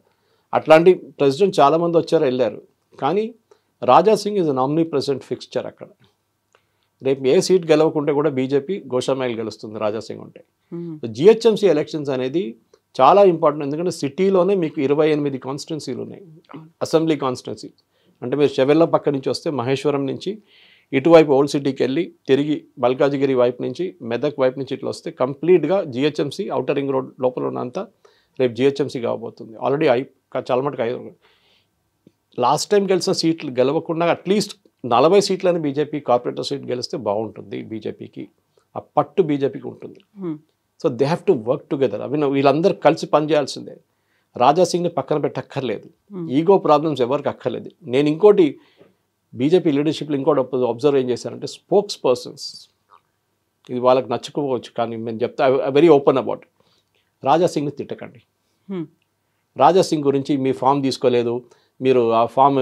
అట్లాంటి ప్రెసిడెంట్ చాలామంది వచ్చారు వెళ్ళారు. కానీ Raja Singh is nominee president fixture అక్కడ. రేపు ఏ సీట్ గెలవకుంటే కూడా బీజేపీ గోషామైల్ గెలుస్తుంది రాజా సింగ్ ఉంటే. జిహెచ్ఎంసీ ఎలక్షన్స్ అనేది చాలా ఇంపార్టెంట్. ఎందుకంటే సిటీలోనే మీకు 28 కాన్స్టిట్యున్సీలు ఉన్నాయి, అసెంబ్లీ కాన్స్టిట్యున్సీ. అంటే మీరు చెవెళ్ళ పక్క నుంచి వస్తే మహేశ్వరం నుంచి ఇటువైపు ఓల్డ్ సిటీకి వెళ్ళి తిరిగి మల్కాజిగిరి వైపు నుంచి మెదక్ వైపు నుంచి ఇట్లా వస్తే కంప్లీట్గా జిహెచ్ఎంసీ అవుటర్ రింగ్ రోడ్ లోపల ఉన్నంత రేపు జిహెచ్ఎంసీ కాబోతుంది. ఆల్రెడీ చాలా మటుకు 5. లాస్ట్ టైం గెలిచిన సీట్లు గెలవకుండా అట్లీస్ట్ 40 సీట్లని బీజేపీ కార్పొరేటర్ సీట్ గెలిస్తే బాగుంటుంది బీజేపీకి. ఆ పట్టు బీజేపీకి ఉంటుంది. So they have to work together. వీళ్ళందరూ కలిసి పనిచేయాల్సిందే. రాజా సింగ్ని పక్కన పెట్టక్కర్లేదు, ఈగో ప్రాబ్లమ్స్ ఎవరికి అక్కర్లేదు. నేను ఇంకోటి బీజేపీ లీడర్షిప్లో ఇంకోటి అబ్జర్వ్ ఏం చేశారంటే స్పోక్స్ పర్సన్స్, ఇది వాళ్ళకి నచ్చుకోవచ్చు కానీ నేను చెప్తా వెరీ ఓపెన్ అబౌట్, రాజా సింగ్ని తిట్టకండి. రాజా సింగ్ గురించి మీ ఫామ్ తీసుకోలేదు, మీరు ఆ ఫామ్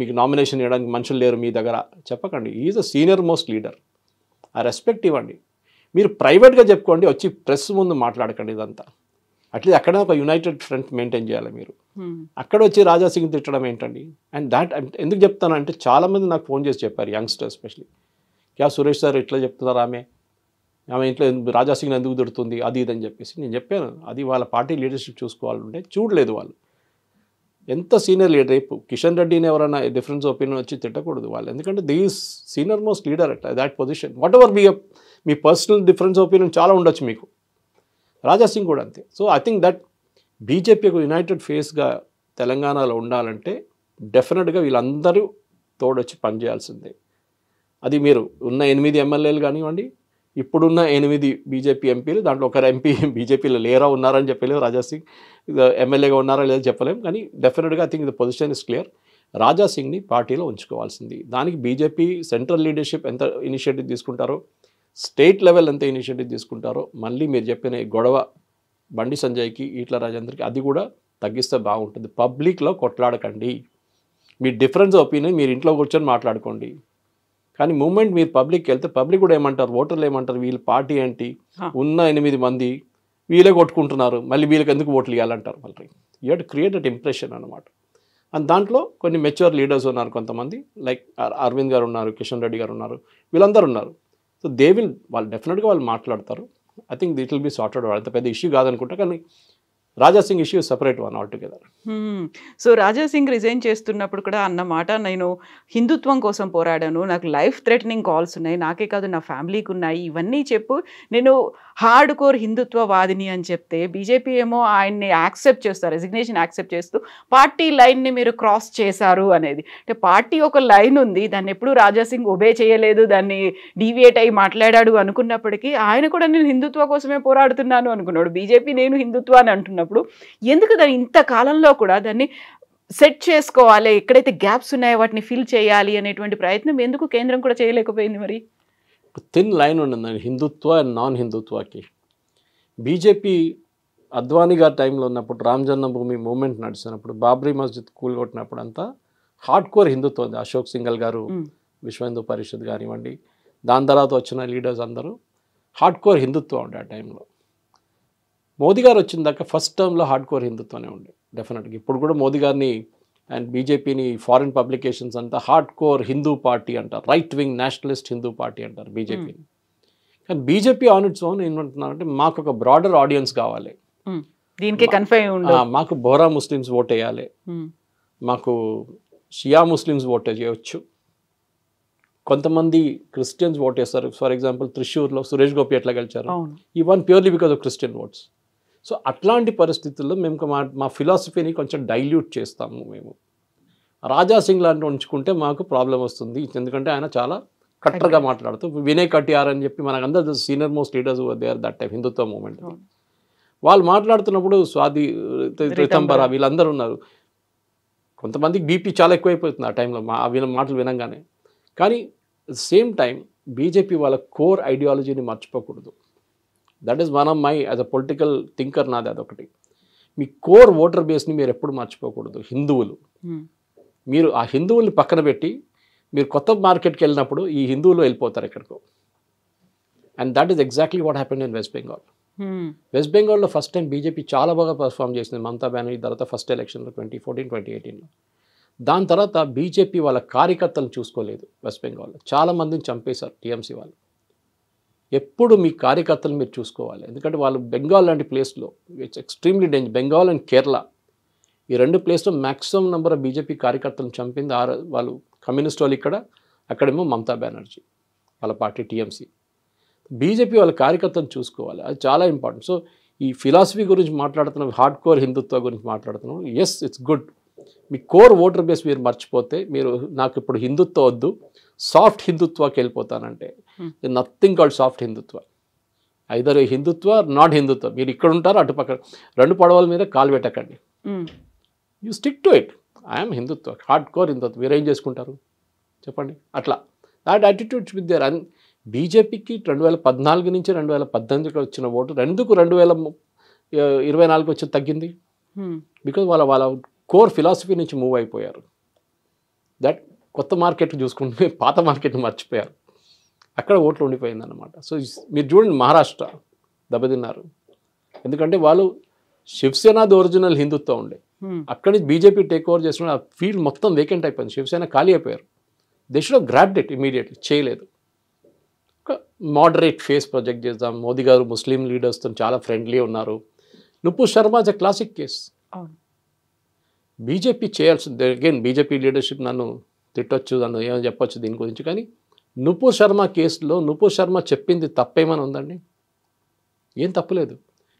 మీకు నామినేషన్ ఇవ్వడానికి మనుషులు లేరు మీ దగ్గర చెప్పకండి. Is a senior most leader, ఆ రెస్పెక్ట్ ఇవ్వండి. మీరు ప్రైవేట్గా చెప్పుకోండి, వచ్చి ప్రెస్ ముందు మాట్లాడకండి ఇదంతా. అట్లీస్ట్ అక్కడ ఒక యునైటెడ్ ఫ్రంట్ మెయింటైన్ చేయాలి మీరు. అక్కడ వచ్చి రాజా సింగ్ తిట్టడం ఏంటండి? అండ్ దాట్ ఎందుకు చెప్తానంటే చాలామంది నాకు ఫోన్ చేసి చెప్పారు, యంగ్స్టర్ ఎస్పెషలీ, క్యా సురేష్ సార్ ఇట్లా చెప్తున్నారు, ఆమె ఇంట్లో రాజా సింగ్ ఎందుకు తిడుతుంది అది ఇదని చెప్పేసి. నేను చెప్పాను అది వాళ్ళ పార్టీ లీడర్షిప్ చూసుకోవాలంటే చూడలేదు వాళ్ళు. ఎంత సీనియర్ లీడర్, రేపు కిషన్ రెడ్డిని ఎవరైనా డిఫరెన్స్ ఒపీనియన్ వచ్చి తిట్టకూడదు వాళ్ళు, ఎందుకంటే these senior most leader at that position. What ever me personal difference opinion చాలా ఉండొచ్చు మీకు, రాజా సింగ్ కూడా అంతే. So I think that BJP ఒక యునైటెడ్ ఫేస్గా తెలంగాణలో ఉండాలంటే డెఫినెట్గా వీళ్ళందరూ తోడొచ్చి పనిచేయాల్సిందే. అది మీరు ఉన్న 8 ఎమ్మెల్యేలు కానివ్వండి, ఇప్పుడున్న 8 బీజేపీ ఎంపీలు, దాంట్లో ఒకరు ఎంపీ బీజేపీలో లేరా ఉన్నారని చెప్పలేము, రాజాసింగ్ ఎమ్మెల్యేగా ఉన్నారా లేదో చెప్పలేము. కానీ డెఫినెట్గా I think the position is clear. రాజాసింగ్ని పార్టీలో ఉంచుకోవాల్సింది. దానికి బీజేపీ సెంట్రల్ లీడర్షిప్ ఎంత ఇనిషియేటివ్ తీసుకుంటారో, స్టేట్ లెవెల్ ఎంత ఇనిషియేటివ్ తీసుకుంటారో, మళ్ళీ మీరు చెప్పిన గొడవ బండి సంజయ్కి, ఈట్ల రాజేందర్కి అది కూడా తగ్గిస్తే బాగుంటుంది. పబ్లిక్లో కొట్లాడకండి. మీ డిఫరెన్స్ ఒపీనియన్ మీరు ఇంట్లో కూర్చొని మాట్లాడుకోండి. కానీ మూమెంట్ మీరు పబ్లిక్కి వెళ్తే పబ్లిక్ కూడా ఏమంటారు, ఓటర్లు ఏమంటారు, వీళ్ళ పార్టీ ఏంటి, ఉన్న 8 మంది వీళ్ళే కొట్టుకుంటున్నారు, మళ్ళీ వీళ్ళకి ఎందుకు ఓట్లు ఇవ్వాలంటారు. మళ్ళీ you have to create that impression అనమాట. అండ్ దాంట్లో కొన్ని మెచ్యూర్ లీడర్స్ ఉన్నారు కొంతమంది, లైక్ అరవింద్ గారు ఉన్నారు, కిషన్ రెడ్డి గారు ఉన్నారు, వీళ్ళందరూ ఉన్నారు. సో దే విల్, వాళ్ళు డెఫినెట్గా వాళ్ళు మాట్లాడతారు. I think that will be sorted. అంత పెద్ద ఇష్యూ కాదనుకుంటా. కానీ Raja Singh issue separate one altogether. So Raja Singh resign చేస్తున్నప్పుడు కూడా అన్నమాట, నేను హిందుత్వం కోసం పోరాడాను, నాకు లైఫ్ థ్రెటనింగ్ కాల్స్ ఉన్నాయి, నాకే కాదు నా ఫ్యామిలీకి ఉన్నాయి, ఇవన్నీ చెప్పు, నేను హార్డ్ కోర్ హిందుత్వవాదిని అని చెప్తే బీజేపీ ఏమో ఆయన్ని యాక్సెప్ట్ చేస్తారు, రెసిగ్నేషన్ యాక్సెప్ట్ చేస్తూ పార్టీ లైన్ని మీరు క్రాస్ చేశారు అనేది. అంటే పార్టీ ఒక లైన్ ఉంది, దాన్ని ఎప్పుడు రాజాసింగ్ ఒబే చేయలేదు, దాన్ని డీవియేట్ అయ్యి మాట్లాడాడు అనుకున్నప్పటికీ ఆయన కూడా నేను హిందుత్వ కోసమే పోరాడుతున్నాను అనుకున్నాడు. బీజేపీ నేను హిందుత్వ అని అంటున్నప్పుడు ఎందుకు దాన్ని ఇంత కాలంలో కూడా దాన్ని సెట్ చేసుకోవాలి, ఎక్కడైతే గ్యాప్స్ ఉన్నాయో వాటిని ఫిల్ చేయాలి అనేటువంటి ప్రయత్నం ఎందుకు కేంద్రం కూడా చేయలేకపోయింది? మరి థిన్ లైన్ ఉండిందండి హిందుత్వ అండ్ నాన్ హిందుత్వకి. బీజేపీ అద్వానీ గారి టైంలో ఉన్నప్పుడు, రామ్ జన్మభూమి మూమెంట్ నడిచినప్పుడు, బాబ్రీ మస్జిద్ కూలగొట్టినప్పుడు అంతా హార్డ్ కోర్ హిందుత్వం ఉంది. అశోక్ సింగల్ గారు, విశ్వ హిందూ పరిషత్ కానివ్వండి, దాని తర్వాత వచ్చిన లీడర్స్ అందరూ హార్డ్ కోర్ హిందుత్వం ఉండే ఆ టైంలో. మోదీ గారు వచ్చిన దాకా ఫస్ట్ టర్మ్లో హార్డ్ కోర్ హిందుత్వనే ఉండే డెఫినెట్గా. ఇప్పుడు కూడా మోదీ గారిని అండ్ బీజేపీని ఫారిన్ పబ్లికేషన్స్ అంతా హార్డ్ కోర్ హిందూ పార్టీ అంటారు, right wing Nationalist Hindu party అంటారు బీజేపీని. కానీ బీజేపీ ఆన్ ఇట్స్ ఓన్ ఏమంటున్నారంటే మాకు ఒక బ్రాడర్ ఆడియన్స్ కావాలి, దీనికి కన్ఫైన్ ఉండదు, మాకు బోరా ముస్లిమ్స్ ఓట్ వేయాలి, మాకు షియా ముస్లిమ్స్ ఓట్ చేయవచ్చు, కొంతమంది క్రిస్టియన్స్ ఓట్ వేస్తారు. ఫర్ ఎగ్జాంపుల్ త్రిశూర్లో సురేష్ గోపి ఎట్లా గెలిచారు, ఈ one purely because of Christian oats. So అట్లాంటి పరిస్థితుల్లో మేము మా ఫిలాసఫీని కొంచెం డైల్యూట్ చేస్తాము. మేము రాజాసింగ్ లాంటి ఉంచుకుంటే మాకు ప్రాబ్లం వస్తుంది, ఎందుకంటే ఆయన చాలా కట్టర్గా మాట్లాడుతూ, వినయ్ కటియార్ అని చెప్పి మనకందరూ senior most leaders they are that time Hindutva movement. వాళ్ళు మాట్లాడుతున్నప్పుడు స్వాతి రితంబరా వీళ్ళందరూ ఉన్నారు. కొంతమందికి బీపీ చాలా ఎక్కువైపోతుంది ఆ టైంలో వీళ్ళ మాటలు వినంగానే. కానీ సేమ్ టైం బీజేపీ వాళ్ళ కోర్ ఐడియాలజీని మర్చిపోకూడదు. That is one of my as a political thinker నాది అదొకటి. మీ కోర్ ఓటర్ బేస్ని మీరు ఎప్పుడు మర్చిపోకూడదు. హిందువులు, మీరు ఆ హిందువుల్ని పక్కన పెట్టి మీరు కొత్త మార్కెట్కి వెళ్ళినప్పుడు ఈ హిందువులు వెళ్ళిపోతారు ఎక్కడికో. And that is exactly what happened in west Bengal. West బెంగాల్లో ఫస్ట్ టైం బీజేపీ చాలా బాగా పర్ఫామ్ చేసింది మమతా బెనర్జీ తర్వాత ఫస్ట్ ఎలక్షన్లో 2014, 2018లో. దాని తర్వాత బీజేపీ వాళ్ళ కార్యకర్తలను చూసుకోలేదు వెస్ట్ బెంగాల్లో, చాలామందిని చంపేశారు టీఎంసీ వాళ్ళు. ఎప్పుడు మీ కార్యకర్తలు మీరు చూసుకోవాలి, ఎందుకంటే వాళ్ళు బెంగాల్ లాంటి ప్లేస్లో it's extremely danger. Bengal and Kerala ఈ రెండు ప్లేస్లో మ్యాక్సిమం నెంబర్ ఆఫ్ బీజేపీ కార్యకర్తలను చంపింది వాళ్ళు కమ్యూనిస్ట్ వాళ్ళు ఇక్కడ, అక్కడేమో మమతా బెనర్జీ వాళ్ళ పార్టీ టీఎంసీ. బీజేపీ వాళ్ళ కార్యకర్తలను చూసుకోవాలి, అది చాలా ఇంపార్టెంట్. సో ఈ ఫిలాసఫీ గురించి మాట్లాడుతున్నాం, హార్డ్ కోర్ హిందుత్వ గురించి మాట్లాడుతున్నాం. Yes, it's good. మీ కోర్ ఓటర్ బేస్ మీరు మర్చిపోతే, మీరు నాకు ఇప్పుడు హిందుత్వ వద్దు సాఫ్ట్ హిందుత్వకి వెళ్ళిపోతానంటే nothing called soft Hindutva. Either Hindutva not Hindutva. మీరు ఇక్కడ ఉంటారు, అటుపక్క రెండు పడవల మీద కాలు పెట్టకండి. You stick to it. I'm Hindutva, hard core Hindutva. మీరు ఏం చేసుకుంటారు చెప్పండి? అట్లా that attitude with there. And బీజేపీకి 2014 నుంచి 2018 వచ్చిన ఓటు ఎందుకు 2024 వచ్చి తగ్గింది? బికాజ్ వాళ్ళ కోర్ ఫిలాసఫీ నుంచి మూవ్ అయిపోయారు. దట్ కొత్త మార్కెట్ చూసుకుంటే పాత మార్కెట్ని మర్చిపోయారు, అక్కడ ఓట్లు ఉండిపోయింది అన్నమాట. సో మీరు చూడండి, మహారాష్ట్ర దెబ్బతిన్నారు, ఎందుకంటే వాళ్ళు శివసేనది ఒరిజినల్ హిందుత్వం ఉండే, అక్కడి బీజేపీ టేక్ ఓవర్ చేసిన ఆ ఫీల్డ్ మొత్తం వేకెంట్ అయిపోయింది, శివసేన ఖాళీ అయిపోయారు. They should have grabbed it immediately, చేయలేదు. ఒక మోడరేట్ ఫేస్ ప్రొజెక్ట్ చేద్దాం. మోదీ గారు ముస్లిం లీడర్స్తో చాలా ఫ్రెండ్లీ ఉన్నారు. Nupur Sharma is a classic case. BJP చేయాల్సింది, అగైన్ బీజేపీ లీడర్షిప్ నన్ను తిట్టొచ్చు, నన్ను ఏమైనా చెప్పొచ్చు దీని గురించి, కానీ నుపూర్ శర్మ కేసులో నుపూర్ శర్మ చెప్పింది తప్పేమని ఉందండి? ఏం తప్పులేదు.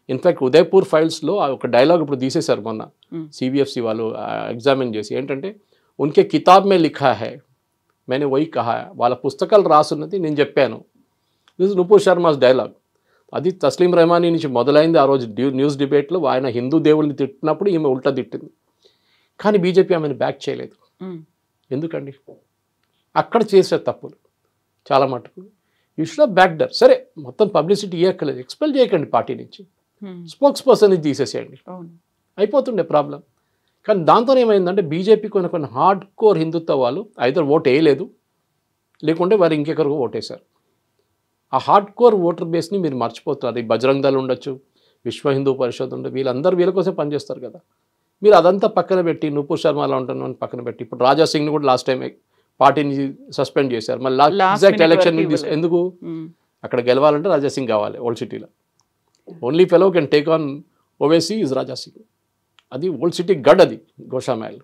ఇన్ఫ్యాక్ట్ ఉదయపూర్ ఫైల్స్లో ఒక డైలాగ్ ఇప్పుడు తీసేశారు మొన్న సిబిఎఫ్సి వాళ్ళు ఎగ్జామిన్ చేసి. ఏంటంటే ఉన్కే కితాబ్ మే లిఖా హై मैंने वही कहा है, వాళ్ళ పుస్తకాలు రాసున్నది నేను చెప్పాను. This Nupur Sharma's dialogue. అది తస్లీం రెహమానీ నుంచి మొదలైంది. ఆ రోజు న్యూస్ డిబేట్లో ఆయన హిందూ దేవుల్ని తిట్టినప్పుడు ఈమె ఉల్టా తిట్టింది. కానీ బీజేపీ ఆమెను బ్యాక్ చేయలేదు. ఎందుకండి? అక్కడ చేసే తప్పులు చాలా మటుకు. You should have backed her. సరే మొత్తం పబ్లిసిటీ ఇవ్వక్కర్లేదు, ఎక్స్పెల్ చేయకండి పార్టీ నుంచి, స్పోక్స్ పర్సన్ తీసేసేయండి, అయిపోతుండే ప్రాబ్లం. కానీ దాంతో ఏమైందంటే బీజేపీ కొన్ని హార్డ్ కోర్ హిందుత్వ వాళ్ళు ఐదర్ ఓట్ వేయలేదు, లేకుంటే వారు ఇంకెకరికి ఓటేశారు. ఆ హార్డ్ కోర్ ఓటర్ బేస్ని మీరు మర్చిపోతున్నారు. ఈ బజరంగ్ దళ్ ఉండొచ్చు, విశ్వ హిందూ పరిషత్ ఉండదు, వీళ్ళందరూ వీళ్ళ కోసం పనిచేస్తారు కదా. మీరు అదంతా పక్కన పెట్టి నూపూర్ శర్మ అలా ఉంటాను పక్కన పెట్టి ఇప్పుడు రాజా సింగ్ని కూడా లాస్ట్ టైం పార్టీని సస్పెండ్ చేశారు. మళ్ళీ ఎగ్జాక్ట్ ఎలక్షన్ ఎందుకు? అక్కడ గెలవాలంటే రాజా సింగ్ కావాలి. ఓల్డ్ సిటీలో only fellow can take on Owaisi is Raja Singh. అది ఓల్డ్ సిటీ గడ్, అది గోషామైల్.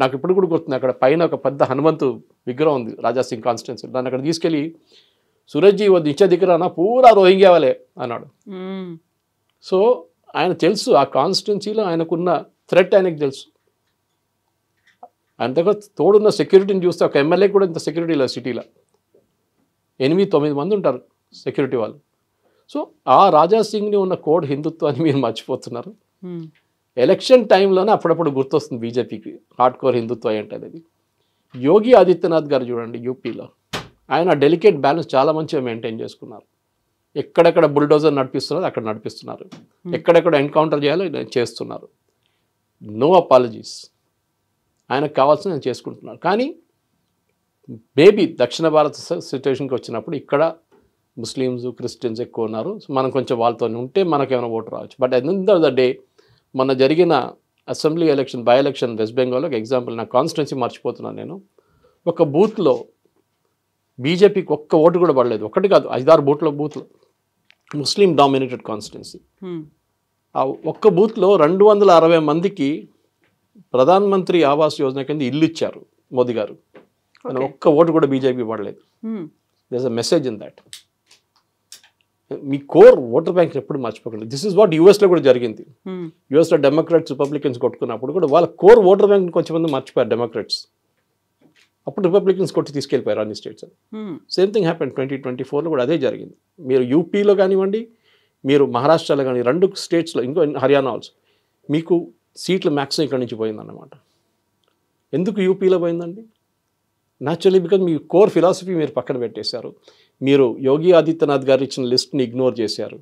నాకు ఇప్పుడు కూడా గుర్తుంది, అక్కడ పైన ఒక పెద్ద హనుమంతు విగ్రహం ఉంది రాజా సింగ్ కాన్స్టిట్యున్సీ. నన్ను అక్కడ తీసుకెళ్ళి సూరజ్జీ ఓ నిచ్చే దిక్కురానా పూరా రోహింగ్యా వాళ్ళే అన్నాడు. సో ఆయన తెలుసు ఆ కాన్స్టిట్యున్సీలో ఆయనకున్న థ్రెట్ ఆయనకు తెలుసు. ఆయన దగ్గర తోడున్న సెక్యూరిటీని చూస్తే ఒక ఎమ్మెల్యే కూడా ఇంత సెక్యూరిటీ లేదు సిటీలో. 8-9 మంది ఉంటారు సెక్యూరిటీ వాళ్ళు. సో ఆ రాజా సింగ్ని ఉన్న కోడ్ హిందుత్వాన్ని మీరు మర్చిపోతున్నారు. ఎలక్షన్ టైంలోనే అప్పుడప్పుడు గుర్తొస్తుంది బీజేపీకి హార్డ్ కోర్ హిందుత్వ ఏంటనేది. యోగి ఆదిత్యనాథ్ గారు చూడండి యూపీలో, ఆయన డెలికేట్ బ్యాలెన్స్ చాలా మంచిగా మెయింటైన్ చేసుకున్నారు. ఎక్కడెక్కడ బుల్డోజర్ నడిపిస్తున్నారు అక్కడ నడిపిస్తున్నారు, ఎక్కడెక్కడ ఎన్కౌంటర్ చేయాలో చేస్తున్నారు. నో అపాలజీస్, ఆయనకు కావాల్సిన ఆయన చేసుకుంటున్నారు. కానీ మేబీ దక్షిణ భారత సిచ్యువేషన్కి వచ్చినప్పుడు ఇక్కడ ముస్లిమ్స్ క్రిస్టియన్స్ ఎక్కువ ఉన్నారు. మనం కొంచెం వాళ్ళతో ఉంటే మనకేమైనా ఓటు రావచ్చు. But at the end of the day మొన్న జరిగిన assembly election, by election west బెంగాల్లో ఒక ఎగ్జాంపుల్, నా కాన్స్టిట్యున్సీ మర్చిపోతున్నాను నేను. ఒక బూత్లో బీజేపీకి ఒక్క ఓటు కూడా పడలేదు. ఒకటి కాదు 5-6 బూత్లో ముస్లిం డామినేటెడ్ కాన్స్టిట్యున్సీ. ఆ ఒక్క బూత్లో 260 మందికి ప్రధాన్ మంత్రి ఆవాస్ యోజన కింద ఇల్లు ఇచ్చారు మోదీ గారు. ఒక్క ఓటు కూడా బీజేపీ పడలేదు. There is a message in that. మీ కోర్ ఓటర్ బ్యాంక్ ఎప్పుడు మర్చిపోకండి. దిస్ ఇస్ వాట్ యూఎస్లో కూడా జరిగింది. యూఎస్లో డెమోక్రాట్స్ రిపబ్లికన్స్ కొట్టుకున్నప్పుడు కూడా వాళ్ళ కోర్ ఓటర్ బ్యాంక్ కొంచెం మంది మర్చిపోయారు డెమోక్రాట్స్. అప్పుడు రిపబ్లికన్స్ కొట్టి తీసుకెళ్ళిపోయారు అన్ని స్టేట్స్. సేమ్ థింగ్ హ్యాపెన్ 2024లో కూడా అదే జరిగింది. మీరు యూపీలో కానివ్వండి, మీరు మహారాష్ట్రలో కానీ 2 స్టేట్స్లో, ఇంకో హర్యానా ఆల్సో, మీకు సీట్లు మ్యాక్సిమం ఇక్కడి నుంచి పోయిందన్నమాట. ఎందుకు యూపీలో పోయిందండి? Naturally because me core philosophy మీరు పక్కన పెట్టేశారు. మీరు యోగి ఆదిత్యనాథ్ గారు ఇచ్చిన లిస్ట్ని ఇగ్నోర్ చేశారు.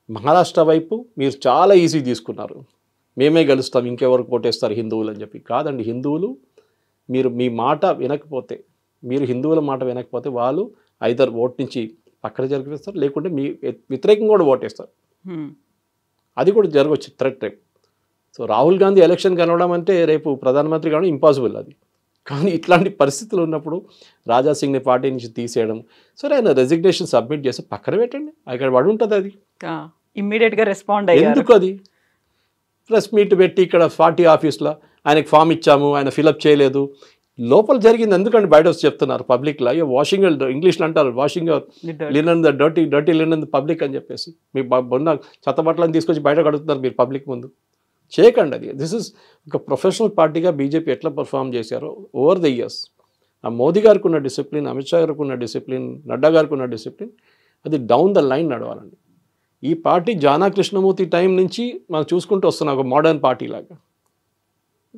మహారాష్ట్ర వైపు మీరు చాలా ఈజీ తీసుకున్నారు. మేమే గెలుస్తాం, ఇంకెవరికి ఓటేస్తారు హిందువులు అని చెప్పి. కాదండి, హిందువులు మీరు మీ మాట వినకపోతే, మీరు హిందువుల మాట వినకపోతే వాళ్ళు ఐదర్ ఓట్ నుంచి పక్కన జరిపిస్తారు, లేకుంటే మీ వ్యతిరేకంగా కూడా ఓటేస్తారు. అది కూడా జరగవచ్చు థ్రెట్ రేపు. సో రాహుల్ గాంధీ ఎలక్షన్ కలవడం అంటే రేపు ప్రధానమంత్రి కావడం ఇంపాసిబుల్ అది. కానీ ఇట్లాంటి పరిస్థితులు ఉన్నప్పుడు రాజా సింగ్ని పార్టీ నుంచి తీసేయడం, సరే ఆయన రెసిగ్నేషన్ సబ్మిట్ చేసి పక్కన పెట్టండి, అక్కడ పడి ఉంటుంది. అది ఇమ్మీడియట్గా రెస్పాండ్ అయ్యారు. ఎందుకు అది ప్రెస్ మీట్ పెట్టి ఇక్కడ పార్టీ ఆఫీస్లో ఆయనకు ఫామ్ ఇచ్చాము, ఆయన ఫిలప్ చేయలేదు, లోపల జరిగింది ఎందుకంటే బయట వచ్చి చెప్తున్నారు పబ్లిక్లో. అయ్యో వాషింగ్, ఇంగ్లీష్లో అంటారు వాషింగ్ లినన్, ద డర్టీ లినన్ పబ్లిక్ అని చెప్పేసి. మీ ఉన్న చెత్తబట్టలను తీసుకొచ్చి బయట కడుగుతున్నారు మీరు పబ్లిక్ ముందు. చేయకండి అది. దిస్ ఇస్ ఒక ప్రొఫెషనల్ పార్టీగా బీజేపీ ఎట్లా పర్ఫామ్ చేశారో ఓవర్ ద ఇయర్స్. ఆ మోదీ గారికి ఉన్న డిసిప్లిన్, అమిత్ షా గారికి ఉన్న డిసిప్లిన్, నడ్డా గారికి ఉన్న డిసిప్లిన్, అది డౌన్ ద లైన్ నడవాలండి. ఈ పార్టీ జానా కృష్ణమూర్తి టైం నుంచి మనం చూసుకుంటూ వస్తున్నాం ఒక మోడర్న్ పార్టీ లాగా.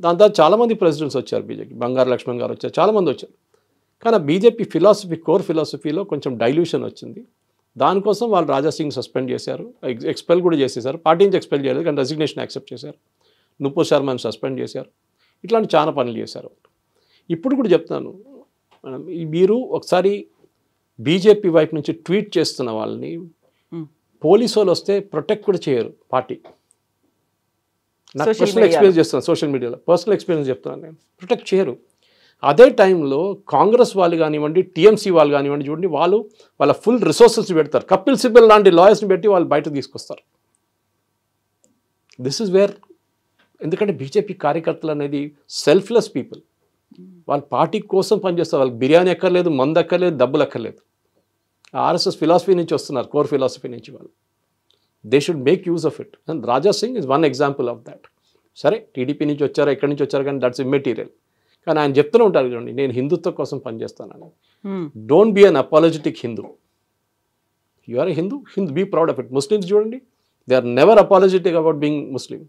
దాని తర్వాత చాలామంది ప్రెసిడెంట్స్ వచ్చారు బీజేపీ, బంగారు లక్ష్మణ్ గారు వచ్చారు, చాలామంది వచ్చారు. కానీ బీజేపీ ఫిలాసఫీ, కోర్ ఫిలాసఫీలో కొంచెం డైల్యూషన్ వచ్చింది. దానికోసం వాళ్ళు రాజా సింగ్ సస్పెండ్ చేశారు, ఎక్స్పెల్ కూడా చేసేసారు. పార్టీ నుంచి ఎక్స్పెల్ చేయలేదు కానీ రెసిగ్నేషన్ యాక్సెప్ట్ చేశారు. నూపూర్ శర్మని సస్పెండ్ చేశారు. ఇట్లాంటి చాలా పనులు చేశారు. ఇప్పుడు కూడా చెప్తాను, మీరు ఒకసారి బీజేపీ వైపు నుంచి ట్వీట్ చేస్తున్న వాళ్ళని పోలీసు వాళ్ళు వస్తే ప్రొటెక్ట్ కూడా చేయరు పార్టీ. నాకు పర్సనల్ ఎక్స్పీరియన్స్ చేస్తున్నాను, సోషల్ మీడియాలో పర్సనల్ ఎక్స్పీరియన్స్ చెప్తున్నాను నేను, ప్రొటెక్ట్ చేయరు. అదే టైంలో కాంగ్రెస్ వాళ్ళు కానివ్వండి, టీఎంసీ వాళ్ళు కానివ్వండి, చూడండి వాళ్ళు వాళ్ళ ఫుల్ రిసోర్సెస్ పెడతారు. కపిల్ సిబల్ లాంటి లాయర్స్ని పెట్టి వాళ్ళు బయట తీసుకొస్తారు. దిస్ ఇస్ వేర్, ఎందుకంటే బీజేపీ కార్యకర్తలు అనేది సెల్ఫ్లెస్ పీపుల్. వాళ్ళు పార్టీ కోసం పనిచేస్తారు. వాళ్ళకి బిర్యానీ ఎక్కర్లేదు, మందు ఎక్కర్లేదు, డబ్బులు ఎక్కర్లేదు. ఆర్ఎస్ఎస్ ఫిలాసఫీ నుంచి వస్తున్నారు, కోర్ ఫిలాసఫీ నుంచి వాళ్ళు. They should make use of it. And Raja Singh is one example of that. సరే టీడీపీ నుంచి వచ్చారా, ఎక్కడి నుంచి వచ్చారు, కానీ దట్స్ ఇమ్మెటీరియల్. కానీ ఆయన చెప్తూనే ఉంటారు చూడండి, నేను హిందుత్వం కోసం పనిచేస్తానని. Don't be unapologetic Hindu. You are a Hindu, be proud of it. Muslims చూడండి, they are never apologetic about being Muslim.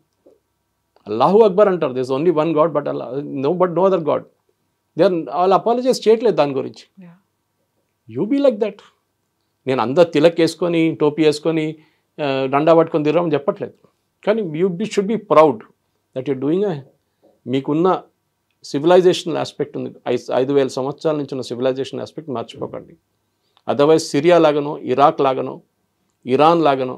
అల్లాహు అక్బర్ అంటారు, this only one god, but no other god. They are వాళ్ళు అపాలజైజ్ చేయట్లేదు దాని గురించి. You be like that. నేను అందరు తిలక్ వేసుకొని టోపీ వేసుకొని డండా పట్టుకొని తిరగమని చెప్పట్లేదు, కానీ should be proud that you're doing. మీకున్న సివిలైజేషనల్ ఆస్పెక్ట్ ఉంది, 5,000 సంవత్సరాల నుంచి ఉన్న సివిలైజేషన్ ఆస్పెక్ట్ మర్చిపోకండి. అదర్వైజ్ సిరియా లాగానో, ఇరాక్ లాగానో, ఇరాన్ లాగానో,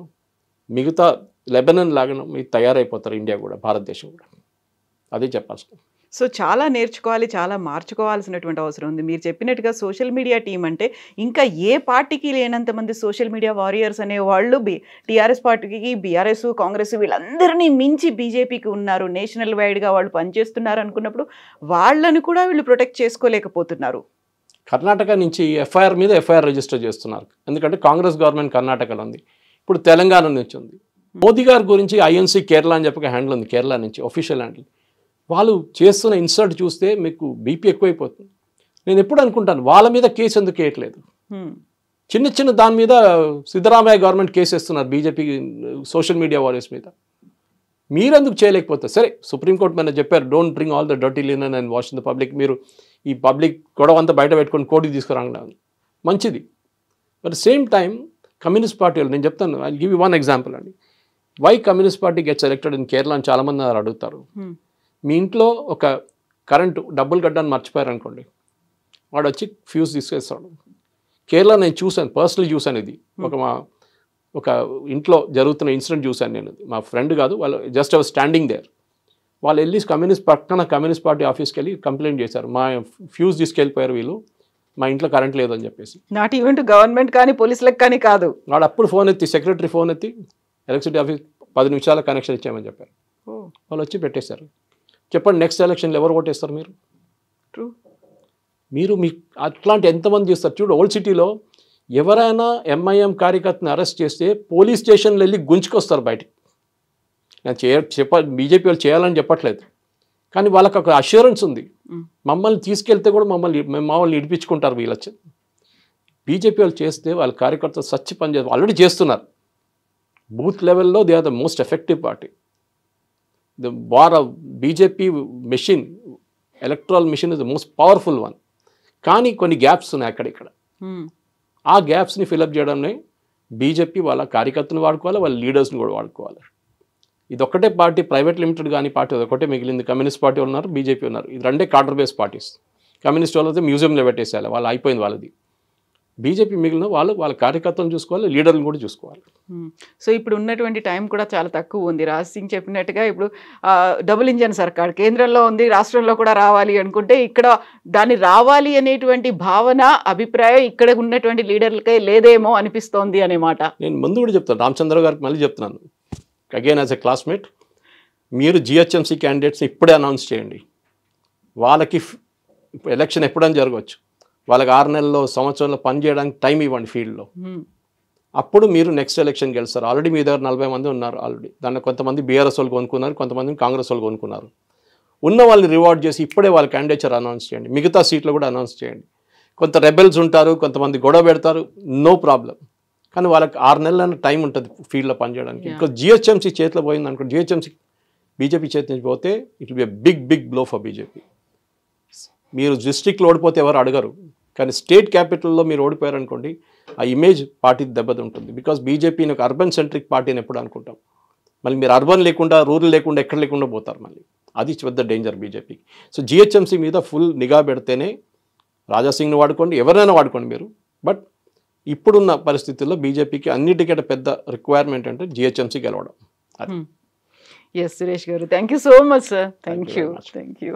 మిగతా లెబనన్ లాగానో మీరు తయారైపోతారు. ఇండియా కూడా, భారతదేశం కూడా. అదే చెప్పాల్సిన. సో చాలా నేర్చుకోవాలి, చాలా మార్చుకోవాల్సినటువంటి అవసరం ఉంది. మీరు చెప్పినట్టుగా సోషల్ మీడియా టీం అంటే ఇంకా ఏ పార్టీకి లేనంత మంది సోషల్ మీడియా వారియర్స్ అనేవాళ్ళు టీఆర్ఎస్ పార్టీకి, బీఆర్ఎస్, కాంగ్రెస్ వీళ్ళందరినీ మించి బీజేపీకి ఉన్నారు. నేషనల్ వైడ్గా వాళ్ళు పనిచేస్తున్నారు అనుకున్నప్పుడు వాళ్ళని కూడా వీళ్ళు ప్రొటెక్ట్ చేసుకోలేకపోతున్నారు. కర్ణాటక నుంచి ఎఫ్ఐఆర్ మీద ఎఫ్ఐఆర్ రిజిస్టర్ చేస్తున్నారు, ఎందుకంటే కాంగ్రెస్ గవర్నమెంట్ కర్ణాటకలో ఉంది. ఇప్పుడు తెలంగాణ నుంచి ఉంది. మోదీ గారి గురించి ఐఎన్సీ కేరళ అని చెప్పి హ్యాండిల్ ఉంది, కేరళ నుంచి అఫీషియల్ హ్యాండిల్. వాళ్ళు చేస్తున్న ఇన్సర్ట్ చూస్తే మీకు బీపీ ఎక్కువైపోతుంది. నేను ఎప్పుడు అనుకుంటాను, వాళ్ళ మీద కేసు ఎందుకు వేయట్లేదు? చిన్న చిన్న దాని మీద సిద్ధరామయ్య గవర్నమెంట్ కేసు వేస్తున్నారు బీజేపీ సోషల్ మీడియా వారియర్స్ మీద. మీరెందుకు చేయలేకపోతారు? సరే, సుప్రీంకోర్టు మీద చెప్పారు, don't bring all the dirty linen and wash in the public. మీరు ఈ పబ్లిక్ గొడవ అంతా బయట పెట్టుకొని కోర్టుకి తీసుకురాండి, మంచిది. But same time communist party వాళ్ళు, నేను చెప్తాను, I give you one example అండి. Why communist party gets elected in Kerala అని చాలామంది అడుగుతారు. మీ ఇంట్లో ఒక కరెంటు డబ్బులు కట్టడానికి మర్చిపోయారు అనుకోండి, వాడు వచ్చి ఫ్యూజ్ తీసుకేస్తాడు. కేరళ నేను చూశాను, పర్సనల్ చూశాను. ఇది ఒక ఇంట్లో జరుగుతున్న ఇన్సిడెంట్ చూశాను నేను. మా ఫ్రెండ్ కాదు, వాళ్ళు జస్ట్ అవర్ స్టాండింగ్ దేర్. వాళ్ళు వెళ్ళి కమ్యూనిస్ట్ పార్టీ ఆఫీస్కి వెళ్ళి కంప్లైంట్ చేశారు, మా ఫ్యూజ్ తీసుకెళ్ళిపోయారు వీళ్ళు, మా ఇంట్లో కరెంట్ లేదని చెప్పేసి. నాట్ ఈవెన్ టు గవర్నమెంట్ కానీ పోలీసులకు కానీ కాదు. వాడు అప్పుడు ఫోన్ ఎత్తి, సెక్రటరీ ఫోన్ ఎత్తి, ఎలక్ట్రిసిటీ ఆఫీస్ 10 నిమిషాల కనెక్షన్ ఇచ్చామని చెప్పారు. వాళ్ళు వచ్చి పెట్టేశారు. చెప్పండి, నెక్స్ట్ ఎలక్షన్లో ఎవరు ఓటేస్తారు? మీరు మీకు అట్లాంటి ఎంతమంది చేస్తారు? చూడు, ఓల్డ్ సిటీలో ఎవరైనా ఎంఐఎం కార్యకర్తని అరెస్ట్ చేస్తే పోలీస్ స్టేషన్లో వెళ్ళి గుంజుకొస్తారు బయటికి. నేను బీజేపీ వాళ్ళు చేయాలని చెప్పట్లేదు, కానీ వాళ్ళకి ఒక అష్యూరెన్స్ ఉంది, మమ్మల్ని తీసుకెళ్తే కూడా మమ్మల్ని ఇడిపించుకుంటారు వీళ్ళొచ్చి. బీజేపీ వాళ్ళు చేస్తే వాళ్ళ కార్యకర్తలు సచ్చి పని చేస్తారు, ఆల్రెడీ చేస్తున్నారు. బూత్ లెవెల్లో they are the most effective party. The war of BJP machine, electoral machine is the most powerful one. కానీ కొన్ని గ్యాప్స్ ఉన్నాయి అక్కడిక్కడ. ఆ గ్యాప్స్ని ఫిలప్ చేయడంలో బీజేపీ వాళ్ళ కార్యకర్తను వాడుకోవాలి, వాళ్ళ లీడర్స్ని కూడా వాడుకోవాలి. ఇది ఒక్కటే పార్టీ, ప్రైవేట్ లిమిటెడ్ కానీ పార్టీ అదొకటే మిగిలింది. కమ్యూనిస్ట్ పార్టీ ఉన్నారు, బీజేపీ ఉన్నారు. ఇది రెండే కార్డర్ బేస్ పార్టీస్. కమ్యూనిస్ట్ వాళ్ళు అయితే మ్యూజియంలో పెట్టేసేయాలి, వాళ్ళు అయిపోయింది వాళ్ళది. బీజేపీ మిగిలిన వాళ్ళ కార్యకర్తలను చూసుకోవాలి, లీడర్లను కూడా చూసుకోవాలి. సో ఇప్పుడు ఉన్నటువంటి టైం కూడా చాలా తక్కువ ఉంది. రాజ్ సింగ్ చెప్పినట్టుగా ఇప్పుడు డబుల్ ఇంజన్ సర్కార్ కేంద్రంలో ఉంది, రాష్ట్రంలో కూడా రావాలి అనుకుంటే ఇక్కడ దాన్ని రావాలి అనేటువంటి భావన, అభిప్రాయం ఇక్కడ ఉన్నటువంటి లీడర్లకే లేదేమో అనిపిస్తోంది అనే మాట. నేను ముందు కూడా చెప్తాను, రామచంద్ర గారికి మళ్ళీ చెప్తున్నాను, అగైన్ యాజ్ ఎ క్లాస్మేట్, మీరు జిహెచ్ఎంసీ క్యాండిడేట్స్ని ఇప్పుడే అనౌన్స్ చేయండి. వాళ్ళకి ఎలక్షన్ ఎప్పుడైనా జరగవచ్చు, వాళ్ళకి 6 నెలల్లో సంవత్సరంలో పని చేయడానికి టైం ఇవ్వండి ఫీల్డ్లో. అప్పుడు మీరు నెక్స్ట్ ఎలక్షన్ గెలుస్తారు. ఆల్రెడీ మీ దగ్గర 40 మంది ఉన్నారు ఆల్రెడీ. దాన్ని కొంతమంది బీఆర్ఎస్ వాళ్ళు కొనుక్కున్నారు, కొంతమంది కాంగ్రెస్ వాళ్ళు కొనుక్కున్నారు. ఉన్న వాళ్ళని రివార్డ్ చేసి ఇప్పుడే వాళ్ళ క్యాండిడేచర్ అనౌన్స్ చేయండి. మిగతా సీట్లు కూడా అనౌన్స్ చేయండి. కొంత రెబెల్స్ ఉంటారు, కొంతమంది గొడవ పెడతారు, నో ప్రాబ్లం. కానీ వాళ్ళకి 6 నెలల టైం ఉంటుంది ఫీల్డ్లో పనిచేయడానికి. ఇంకా జిహెచ్ఎంసీ చేతిలో పోయింది అనుకోండి, జిహెచ్ఎంసీ బీజేపీ చేతి నుంచి పోతే it will be a big blow for BJP. మీరు డిస్ట్రిక్ట్లో ఓడిపోతే ఎవరు అడగరు, కానీ స్టేట్ క్యాపిటల్లో మీరు ఓడిపోయారు అనుకోండి, ఆ ఇమేజ్ పార్టీ దెబ్బతింటుంది. బికాస్ బీజేపీని ఒక అర్బన్ సెంట్రిక్ పార్టీ అని ఎప్పుడు అనుకుంటాం, మళ్ళీ మీరు అర్బన్ లేకుండా, రూరల్ లేకుండా, ఎక్కడ లేకుండా పోతారు మళ్ళీ. అది పెద్ద డేంజర్ బీజేపీకి. సో జిహెచ్ఎంసీ మీద ఫుల్ నిఘా పెడితేనే, రాజాసింగ్ని వాడుకోండి, ఎవరైనా వాడుకోండి మీరు. బట్ ఇప్పుడున్న పరిస్థితుల్లో బీజేపీకి అన్నిటికంటే పెద్ద రిక్వైర్మెంట్ అంటే జిహెచ్ఎంసీ గెలవడం. ఎస్ సురేష్ గారు, thank you so much sir. Thank you.